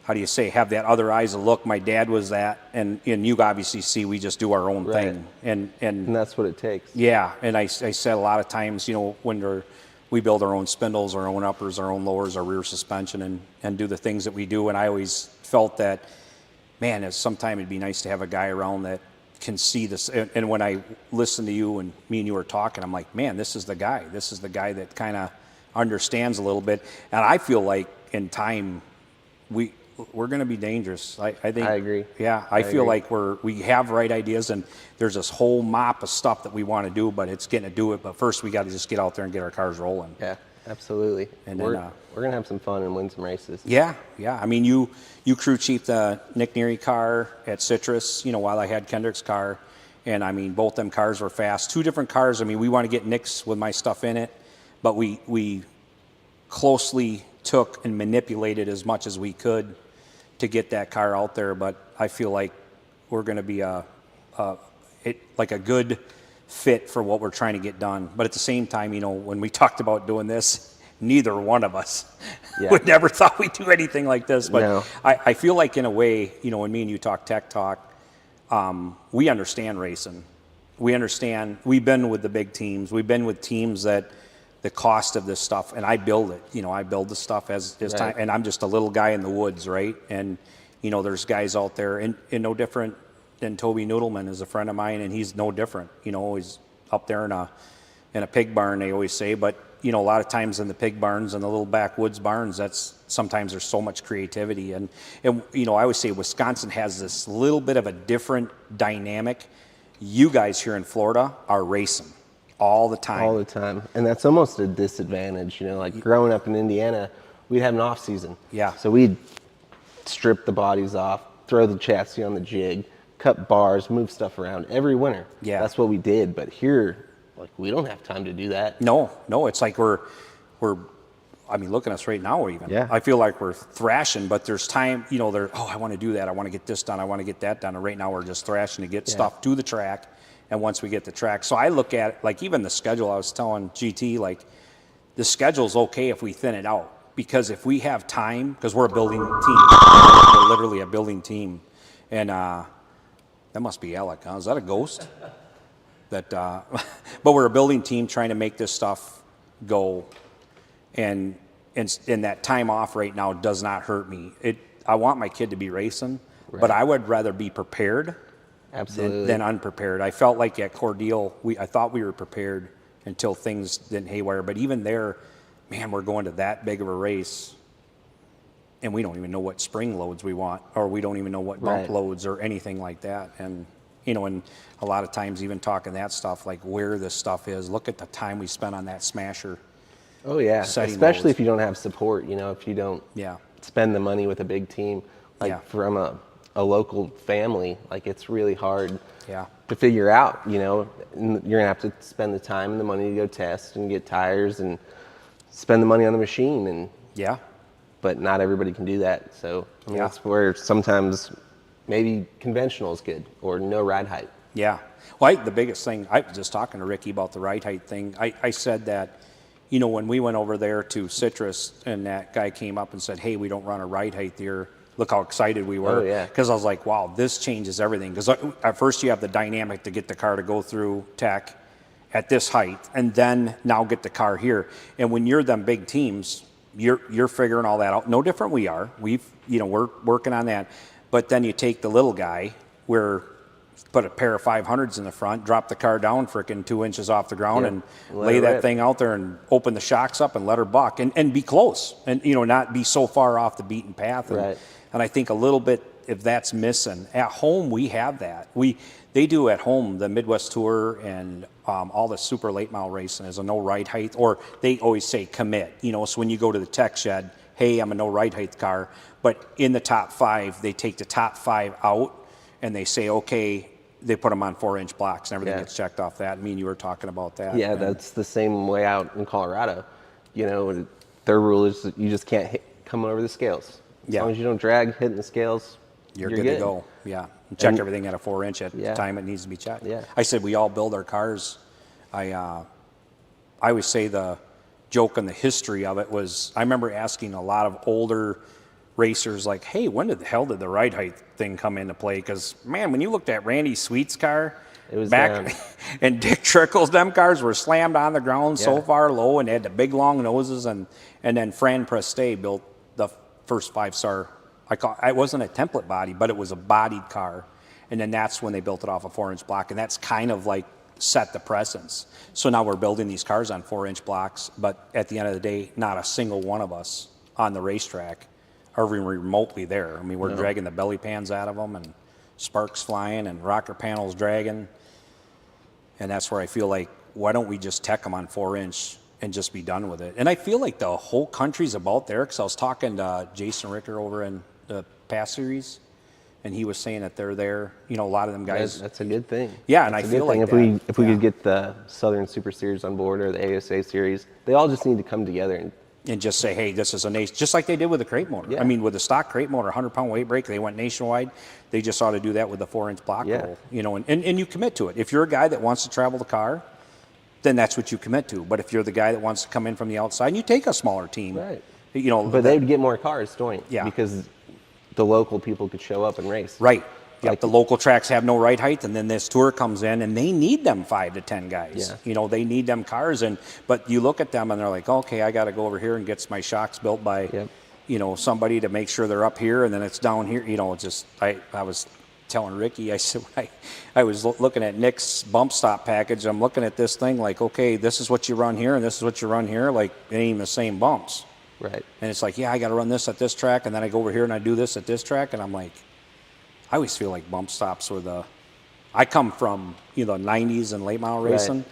Speaker 2: have that other eyes to look. My dad was that, and you obviously see we just do our own thing, and
Speaker 6: that's what it takes.
Speaker 2: Yeah, and I said a lot of times, when we build our own spindles, our own uppers, our own lowers, our rear suspension, and do the things that we do. And I always felt that, man, sometime it'd be nice to have a guy around that can see this. And when I listen to you and me and you were talking, I'm like, man, this is the guy. This is the guy that kind of understands a little bit. And I feel like in time, we're going to be dangerous. I think. I
Speaker 6: agree.
Speaker 2: Yeah, I feel like we have right ideas, and there's this whole mop of stuff that we want to do, but it's getting to do it. But first, we got to just get out there and get our cars rolling.
Speaker 6: Yeah, absolutely.
Speaker 2: And
Speaker 6: we're
Speaker 2: then,
Speaker 6: going to have some fun and win some races.
Speaker 2: Yeah. I mean, you crew chiefed the Nick Neary car at Citrus, while I had Kendrick's car, and I mean, both them cars were fast. 2 different cars. I mean, we want to get Nick's with my stuff in it, but we closely took and manipulated as much as we could to get that car out there. But I feel like we're going to be a good fit for what we're trying to get done. But at the same time, when we talked about doing this, neither one of us would never thought we'd do anything like this. But
Speaker 6: no.
Speaker 2: I feel like in a way, when me and you talk tech talk, we understand racing. We understand. We've been with the big teams. We've been with teams that the cost of this stuff, and I build it. I build the stuff as time, and I'm just a little guy in the woods, right? And there's guys out there, and no different than Toby Noodleman is a friend of mine, and he's no different. He's up there in a pig barn, they always say. But a lot of times in the pig barns and the little backwoods barns, sometimes there's so much creativity, and I always say Wisconsin has this little bit of a different dynamic. You guys here in Florida are racing all the time.
Speaker 6: All the time. And that's almost a disadvantage. Like growing up in Indiana, we'd have an off season.
Speaker 2: Yeah.
Speaker 6: So we'd strip the bodies off, throw the chassis on the jig, cut bars, move stuff around every winter.
Speaker 2: Yeah.
Speaker 6: That's what we did. But here, we don't have time to do that.
Speaker 2: No. It's like we're look at us right now even.
Speaker 6: Yeah.
Speaker 2: I feel like we're thrashing, but there's time, I want to do that. I want to get this done. I want to get that done. And right now we're just thrashing to get stuff to the track. And once we get the track, so I look at even the schedule. I was telling GT, the schedule's okay if we thin it out, because if we have time, because we're a building team, we're literally a building team, and that must be Allick, huh? Is that a ghost? But we're a building team trying to make this stuff go, and that time off right now does not hurt me. I want my kid to be racing, but I would rather be prepared.
Speaker 6: Absolutely.
Speaker 2: Than unprepared. I felt like at Cordele, I thought we were prepared until things didn't haywire. But even there, man, we're going to that big of a race, and we don't even know what spring loads we want, or we don't even know what bump loads or anything like that. And and a lot of times even talking that stuff, like where this stuff is, look at the time we spent on that smasher.
Speaker 6: Oh yeah, especially if you don't have support. If you don't spend the money with a big team, from a local family, it's really hard to figure out, and you're gonna have to spend the time and the money to go test and get tires and spend the money on the machine. And but not everybody can do that. So I mean,
Speaker 2: Yeah.
Speaker 6: that's where sometimes maybe conventional is good or no ride height.
Speaker 2: Yeah. Well, the biggest thing, I was just talking to Ricky about the ride height thing. I said that, you know, when we went over there to Citrus and that guy came up and said, hey, we don't run a ride height here. Look how excited we were.
Speaker 6: Oh, yeah.
Speaker 2: Because I was like, wow, this changes everything. Because at first you have the dynamic to get the car to go through tech at this height and then now get the car here. And when you're them big teams, you're figuring all that out. No different we are. We're working on that. But then you take the little guy where put a pair of 500s in the front, drop the car down frickin' 2 inches off the ground,
Speaker 6: Yeah,
Speaker 2: and
Speaker 6: let
Speaker 2: lay
Speaker 6: her
Speaker 2: that
Speaker 6: rip.
Speaker 2: thing out there and open the shocks up and let her buck and be close and, you know, not be so far off the beaten path. And,
Speaker 6: Right.
Speaker 2: and I think a little bit, if that's missing, at home we have that. They do at home the Midwest Tour and all the super late model racing is a no ride height, or they always say commit. You know, so when you go to the tech shed, hey, I'm a no ride height car. But in the top 5, they take the top 5 out and they say, okay, they put them on 4-inch blocks and everything
Speaker 6: Yeah.
Speaker 2: gets checked off that. I mean, you were talking about that.
Speaker 6: Yeah,
Speaker 2: And-
Speaker 6: that's the same way out in Colorado. You know, their rule is that you just can't come over the scales. As
Speaker 2: Yeah.
Speaker 6: long as you don't drag hitting the scales,
Speaker 2: You're good to go. Yeah. And check everything at a 4-inch at
Speaker 6: Yeah.
Speaker 2: the time it needs to be checked.
Speaker 6: Yeah.
Speaker 2: I said we all build our cars. I always say the joke and the history of it was I remember asking a lot of older racers like, hey, when the hell did the ride height thing come into play? Because, man, when you looked at Randy Sweet's car
Speaker 6: It was
Speaker 2: back
Speaker 6: down.
Speaker 2: and Dick Trickle's, them cars were slammed on the ground so
Speaker 6: Yeah.
Speaker 2: far low and they had the big long noses. And then Fran Preste built the first 5-star. It wasn't a template body, but it was a bodied car. And then that's when they built it off a 4-inch block. And that's kind of like set the precedence. So now we're building these cars on 4-inch blocks, but at the end of the day, not a single one of us on the racetrack are even remotely there. I mean, we're dragging the belly pans out of them and sparks flying and rocker panels dragging. And that's where I feel like, why don't we just tech them on 4-inch and just be done with it? And I feel like the whole country's about there, because I was talking to Jason Ricker over in the Pass Series, and he was saying that they're there. You know, a lot of them guys.
Speaker 6: that's a good thing.
Speaker 2: Yeah, and
Speaker 6: That's
Speaker 2: I
Speaker 6: a
Speaker 2: feel
Speaker 6: good thing.
Speaker 2: like
Speaker 6: if we
Speaker 2: that.
Speaker 6: could get the Southern Super Series on board or the ASA Series, they all just need to come together
Speaker 2: And just say, hey, this is a nation, just like they did with the crate motor.
Speaker 6: Yeah.
Speaker 2: I mean, with the stock crate motor, 100-pound weight brake, they went nationwide. They just ought to do that with the 4-inch block
Speaker 6: Yeah.
Speaker 2: roll, you know, and you commit to it. If you're a guy that wants to travel the car, then that's what you commit to. But if you're the guy that wants to come in from the outside, you take a smaller team.
Speaker 6: Right.
Speaker 2: You know,
Speaker 6: But they would get more cars doing it.
Speaker 2: Yeah.
Speaker 6: Because the local people could show up and race.
Speaker 2: right. Yep,
Speaker 6: Like-
Speaker 2: the local tracks have no ride height, and then this tour comes in, and they need them 5 to 10 guys.
Speaker 6: Yeah.
Speaker 2: You know, they need them cars, but you look at them and they're like, okay, I got to go over here and get my shocks built by,
Speaker 6: Yep.
Speaker 2: you know, somebody to make sure they're up here, and then it's down here. You know, it's just I was telling Ricky, I said I was looking at Nick's bump stop package. I'm looking at this thing like, okay, this is what you run here, and this is what you run here. Like, it ain't even the same bumps.
Speaker 6: Right.
Speaker 2: And it's like, yeah, I got to run this at this track, and then I go over here and I do this at this track, and I'm like, I always feel like bump stops were I come from, you know, the 90s and late model
Speaker 6: Right.
Speaker 2: racing,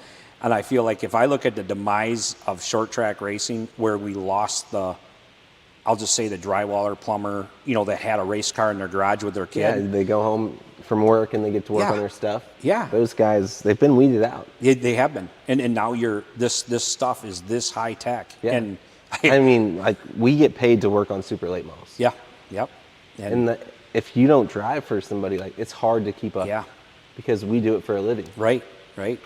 Speaker 2: and I feel like if I look at the demise of short track racing, where we lost I'll just say the drywaller plumber, you know, that had a race car in their garage with their
Speaker 6: Yeah,
Speaker 2: kid.
Speaker 6: they go home from work and they get to work
Speaker 2: Yeah.
Speaker 6: on their stuff.
Speaker 2: Yeah.
Speaker 6: Those guys, they've been weeded out.
Speaker 2: They have been, and now this stuff is this high tech.
Speaker 6: Yeah.
Speaker 2: And
Speaker 6: I mean, like, we get paid to work on super late models.
Speaker 2: yeah, yep,
Speaker 6: And if you don't drive for somebody, like, it's hard to keep up.
Speaker 2: Yeah.
Speaker 6: Because we do it for a living.
Speaker 2: Right.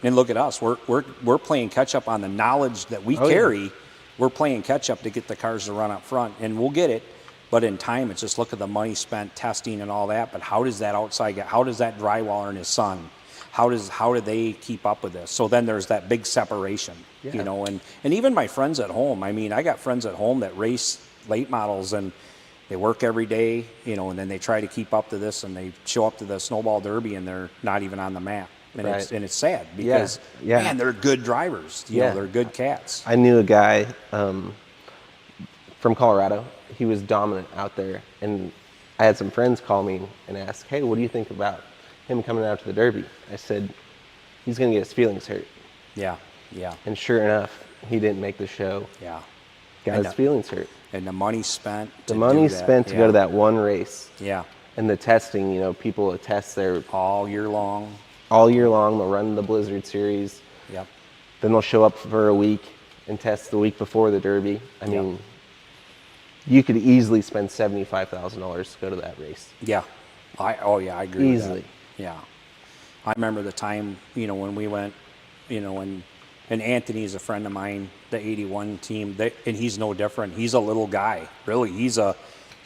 Speaker 2: And look at us. We're playing catch up on the knowledge that we
Speaker 6: Oh, yeah.
Speaker 2: carry. We're playing catch up to get the cars to run up front, and we'll get it. But in time, it's just look at the money spent testing and all that. But how does that outside guy? How does that drywaller and his son? How do they keep up with this? So then there's that big separation,
Speaker 6: Yeah.
Speaker 2: you know. And even my friends at home. I mean, I got friends at home that race late models and they work every day, you know, and then they try to keep up to this, and they show up to the snowball derby and they're not even on the map. And
Speaker 6: Right.
Speaker 2: it's sad because
Speaker 6: Yeah.
Speaker 2: man, they're good drivers. You
Speaker 6: Yeah.
Speaker 2: know, they're good cats.
Speaker 6: I knew a guy from Colorado. He was dominant out there. And I had some friends call me and ask, hey, what do you think about him coming out to the Derby? I said, he's going to get his feelings hurt.
Speaker 2: Yeah.
Speaker 6: And sure enough, he didn't make the show.
Speaker 2: Yeah.
Speaker 6: Got
Speaker 2: And
Speaker 6: his feelings hurt.
Speaker 2: And the money spent.
Speaker 6: The
Speaker 2: to
Speaker 6: money
Speaker 2: do that.
Speaker 6: spent to go to that one race.
Speaker 2: Yeah.
Speaker 6: And the testing, you know, people attest there
Speaker 2: All year long.
Speaker 6: all year long. They'll run the Blizzard Series.
Speaker 2: Yep.
Speaker 6: Then they'll show up for a week and test the week before the Derby. I mean, you could easily spend $75,000 to go to that race.
Speaker 2: Yeah. I agree
Speaker 6: Easily.
Speaker 2: with that. Yeah. I remember the time, when we went, and Anthony's a friend of mine, the 81 team, and he's no different. He's a little guy, really. He's a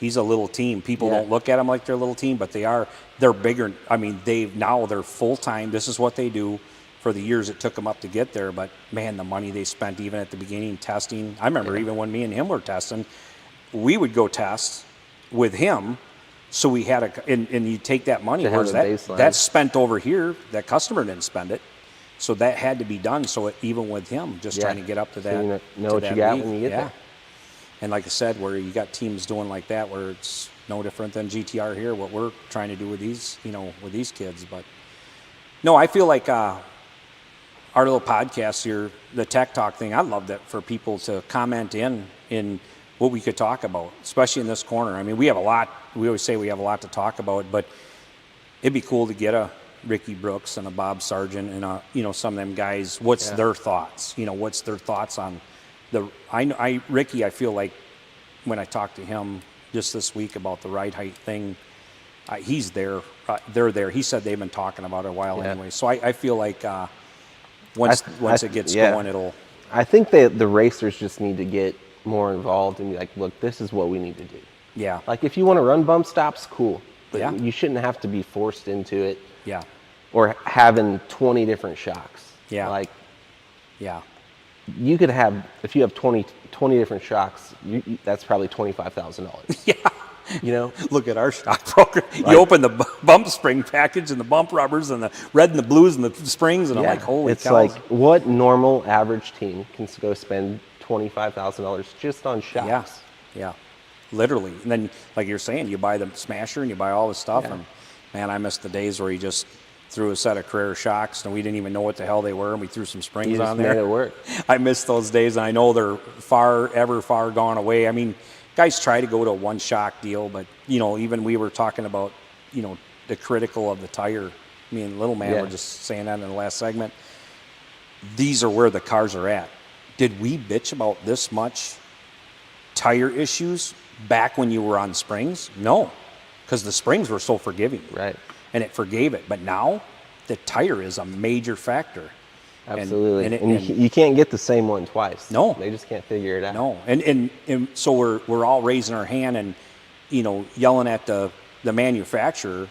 Speaker 2: little team. People
Speaker 6: Yeah.
Speaker 2: don't look at him like they're a little team, but they're bigger. I mean, they're full-time. This is what they do for the years it took them up to get there. But man, the money they spent even at the beginning testing. I remember even when me and him were testing, we would go test with him. So we had and you take that money,
Speaker 6: To have
Speaker 2: where's
Speaker 6: a
Speaker 2: that?
Speaker 6: baseline.
Speaker 2: That's spent over here. That customer didn't spend it. So that had to be done. So even with him, just
Speaker 6: Yeah.
Speaker 2: trying to get up to
Speaker 6: So
Speaker 2: that.
Speaker 6: you know
Speaker 2: to
Speaker 6: what you
Speaker 2: that
Speaker 6: got
Speaker 2: league.
Speaker 6: when you get
Speaker 2: Yeah.
Speaker 6: there.
Speaker 2: And like I said, where you got teams doing like that, where it's no different than GTR here, what we're trying to do with these, with these kids. But no, I feel like our little podcast here, the Tech Talk thing, I'd love that for people to comment in what we could talk about, especially in this corner. I mean, we always say we have a lot to talk about, but it'd be cool to get a Ricky Brooks and a Bob Sargent and some of them guys. What's their thoughts? What's their thoughts on Ricky? I feel like when I talked to him just this week about the ride height thing, he's there. They're there. He said they've been talking about it a while anyway. So I feel like once it gets going, it'll.
Speaker 6: I think that the racers just need to get more involved and be like, look, this is what we need to do.
Speaker 2: Yeah.
Speaker 6: Like if you want to run bump stops, cool. But
Speaker 2: Yeah.
Speaker 6: you shouldn't have to be forced into it.
Speaker 2: Yeah.
Speaker 6: Or having 20 different shocks.
Speaker 2: Yeah.
Speaker 6: Like
Speaker 2: Yeah.
Speaker 6: you could have, if you have 20 different shocks, that's probably $25,000.
Speaker 2: Yeah. Look at our shock program. You open the bump spring package and the bump rubbers and the red and the blues and the springs, and I'm like, holy
Speaker 6: it's
Speaker 2: cows.
Speaker 6: like what normal average team can go spend $25,000 just on shocks?
Speaker 2: Yeah, yeah, literally. And then, like you're saying, you buy the smasher and you buy all the stuff.
Speaker 6: Yeah.
Speaker 2: And man, I miss the days where you just threw a set of Carrera shocks and we didn't even know what the hell they were, and we threw some springs
Speaker 6: You just
Speaker 2: on there.
Speaker 6: made it work.
Speaker 2: I miss those days, and I know they're far gone away. I mean, guys try to go to a one shock deal, but even we were talking about the critical of the tire. Me and Little Man were just saying that in the last segment. These are where the cars are at. Did we bitch about this much tire issues back when you were on springs? No, because the springs were so forgiving.
Speaker 6: Right.
Speaker 2: And it forgave it. But now the tire is a major factor.
Speaker 6: Absolutely.
Speaker 2: And
Speaker 6: you can't get the same one twice.
Speaker 2: No.
Speaker 6: They just can't figure it out.
Speaker 2: No. And so we're all raising our hand and, yelling at the manufacturer.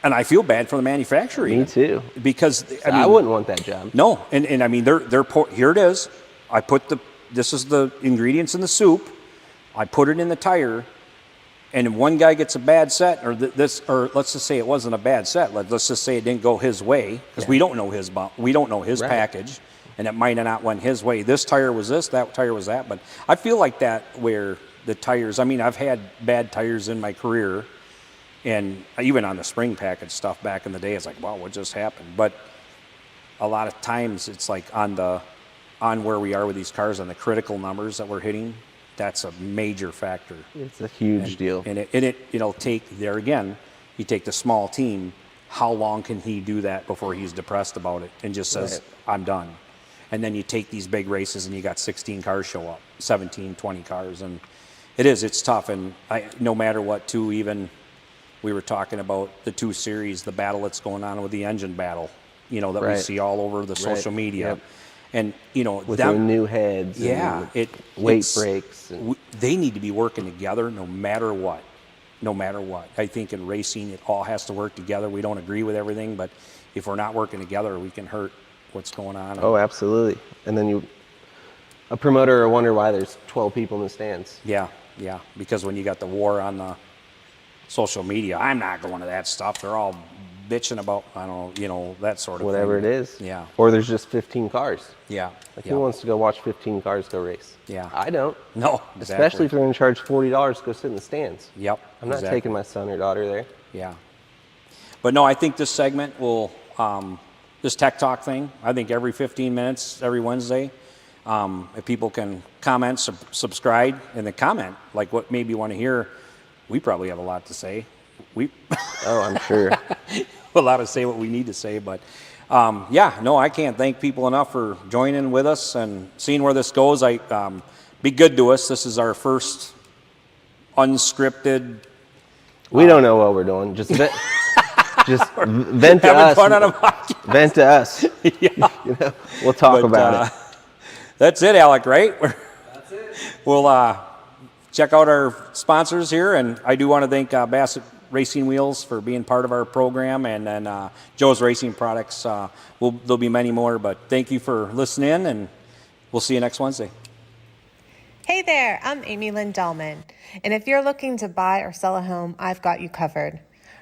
Speaker 2: And I feel bad for the manufacturer.
Speaker 6: Me too.
Speaker 2: Because
Speaker 6: I wouldn't want that job.
Speaker 2: No. And I mean, here it is. This is the ingredients in the soup. I put it in the tire, and one guy gets a bad set, or let's just say it wasn't a bad set. Let's just say it didn't go his way, because we don't know his bump, we don't know his package, and it might have not went his way. This tire was this, that tire was that. But I feel like that where the tires. I mean, I've had bad tires in my career, and even on the spring package stuff back in the day, it's like, wow, what just happened? But a lot of times it's like on where we are with these cars, on the critical numbers that we're hitting. That's a major factor.
Speaker 6: It's a huge deal.
Speaker 2: And it'll take, there again, you take the small team, how long can he do that before he's depressed about it and just says, I'm done? And then you take these big races and you got 16 cars show up, 17, 20 cars. And it's tough. And no matter what, too, even we were talking about the 2 series, the battle that's going on with the engine battle, that we see all over the social media.
Speaker 6: Yep.
Speaker 2: And,
Speaker 6: with the new heads.
Speaker 2: Yeah.
Speaker 6: And weight breaks.
Speaker 2: They need to be working together no matter what. No matter what. I think in racing, it all has to work together. We don't agree with everything, but if we're not working together, we can hurt what's going on.
Speaker 6: Oh, absolutely. And then a promoter will wonder why there's 12 people in the stands.
Speaker 2: Yeah. Because when you got the war on the social media, I'm not going to that stuff. They're all bitching about, I don't know, that sort of
Speaker 6: whatever
Speaker 2: thing.
Speaker 6: it is.
Speaker 2: Yeah.
Speaker 6: Or there's just 15 cars.
Speaker 2: Yeah.
Speaker 6: Like who wants to go watch 15 cars go race?
Speaker 2: Yeah.
Speaker 6: I don't.
Speaker 2: No, exactly.
Speaker 6: Especially if they're going to charge $40 to go sit in the stands.
Speaker 2: Yep.
Speaker 6: I'm not taking my son or daughter there.
Speaker 2: Yeah. But no, I think this segment will, this Tech Talk thing, I think every 15 minutes, every Wednesday, if people can comment, subscribe, and then comment, like what maybe you want to hear, we probably have a lot to say.
Speaker 6: Oh, I'm sure.
Speaker 2: A lot to say what we need to say, but I can't thank people enough for joining with us and seeing where this goes. Be good to us. This is our first unscripted.
Speaker 6: We don't know what we're doing. Just vent to
Speaker 2: Having
Speaker 6: us.
Speaker 2: fun on a podcast.
Speaker 6: Vent to us.
Speaker 2: Yeah.
Speaker 6: We'll talk
Speaker 2: But,
Speaker 6: about it.
Speaker 2: That's it, Alec, right? That's it. We'll check out our sponsors here, and I do want to thank Bassett Racing Wheels for being part of our program, and then Joe's Racing Products. There'll be many more, but thank you for listening, and we'll see you next Wednesday.
Speaker 3: Hey there, I'm Amy Lynn Dahlman, and if you're looking to buy or sell a home, I've got you covered.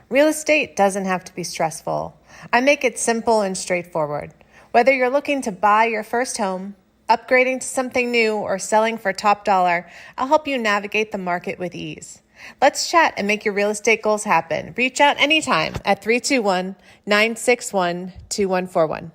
Speaker 3: Real estate doesn't have to be stressful. I make it simple and straightforward. Whether you're looking to buy your first home, upgrading to something new, or selling for top dollar, I'll help you navigate the market with ease. Let's chat and make your real estate goals happen. Reach out anytime at 321-961-2141.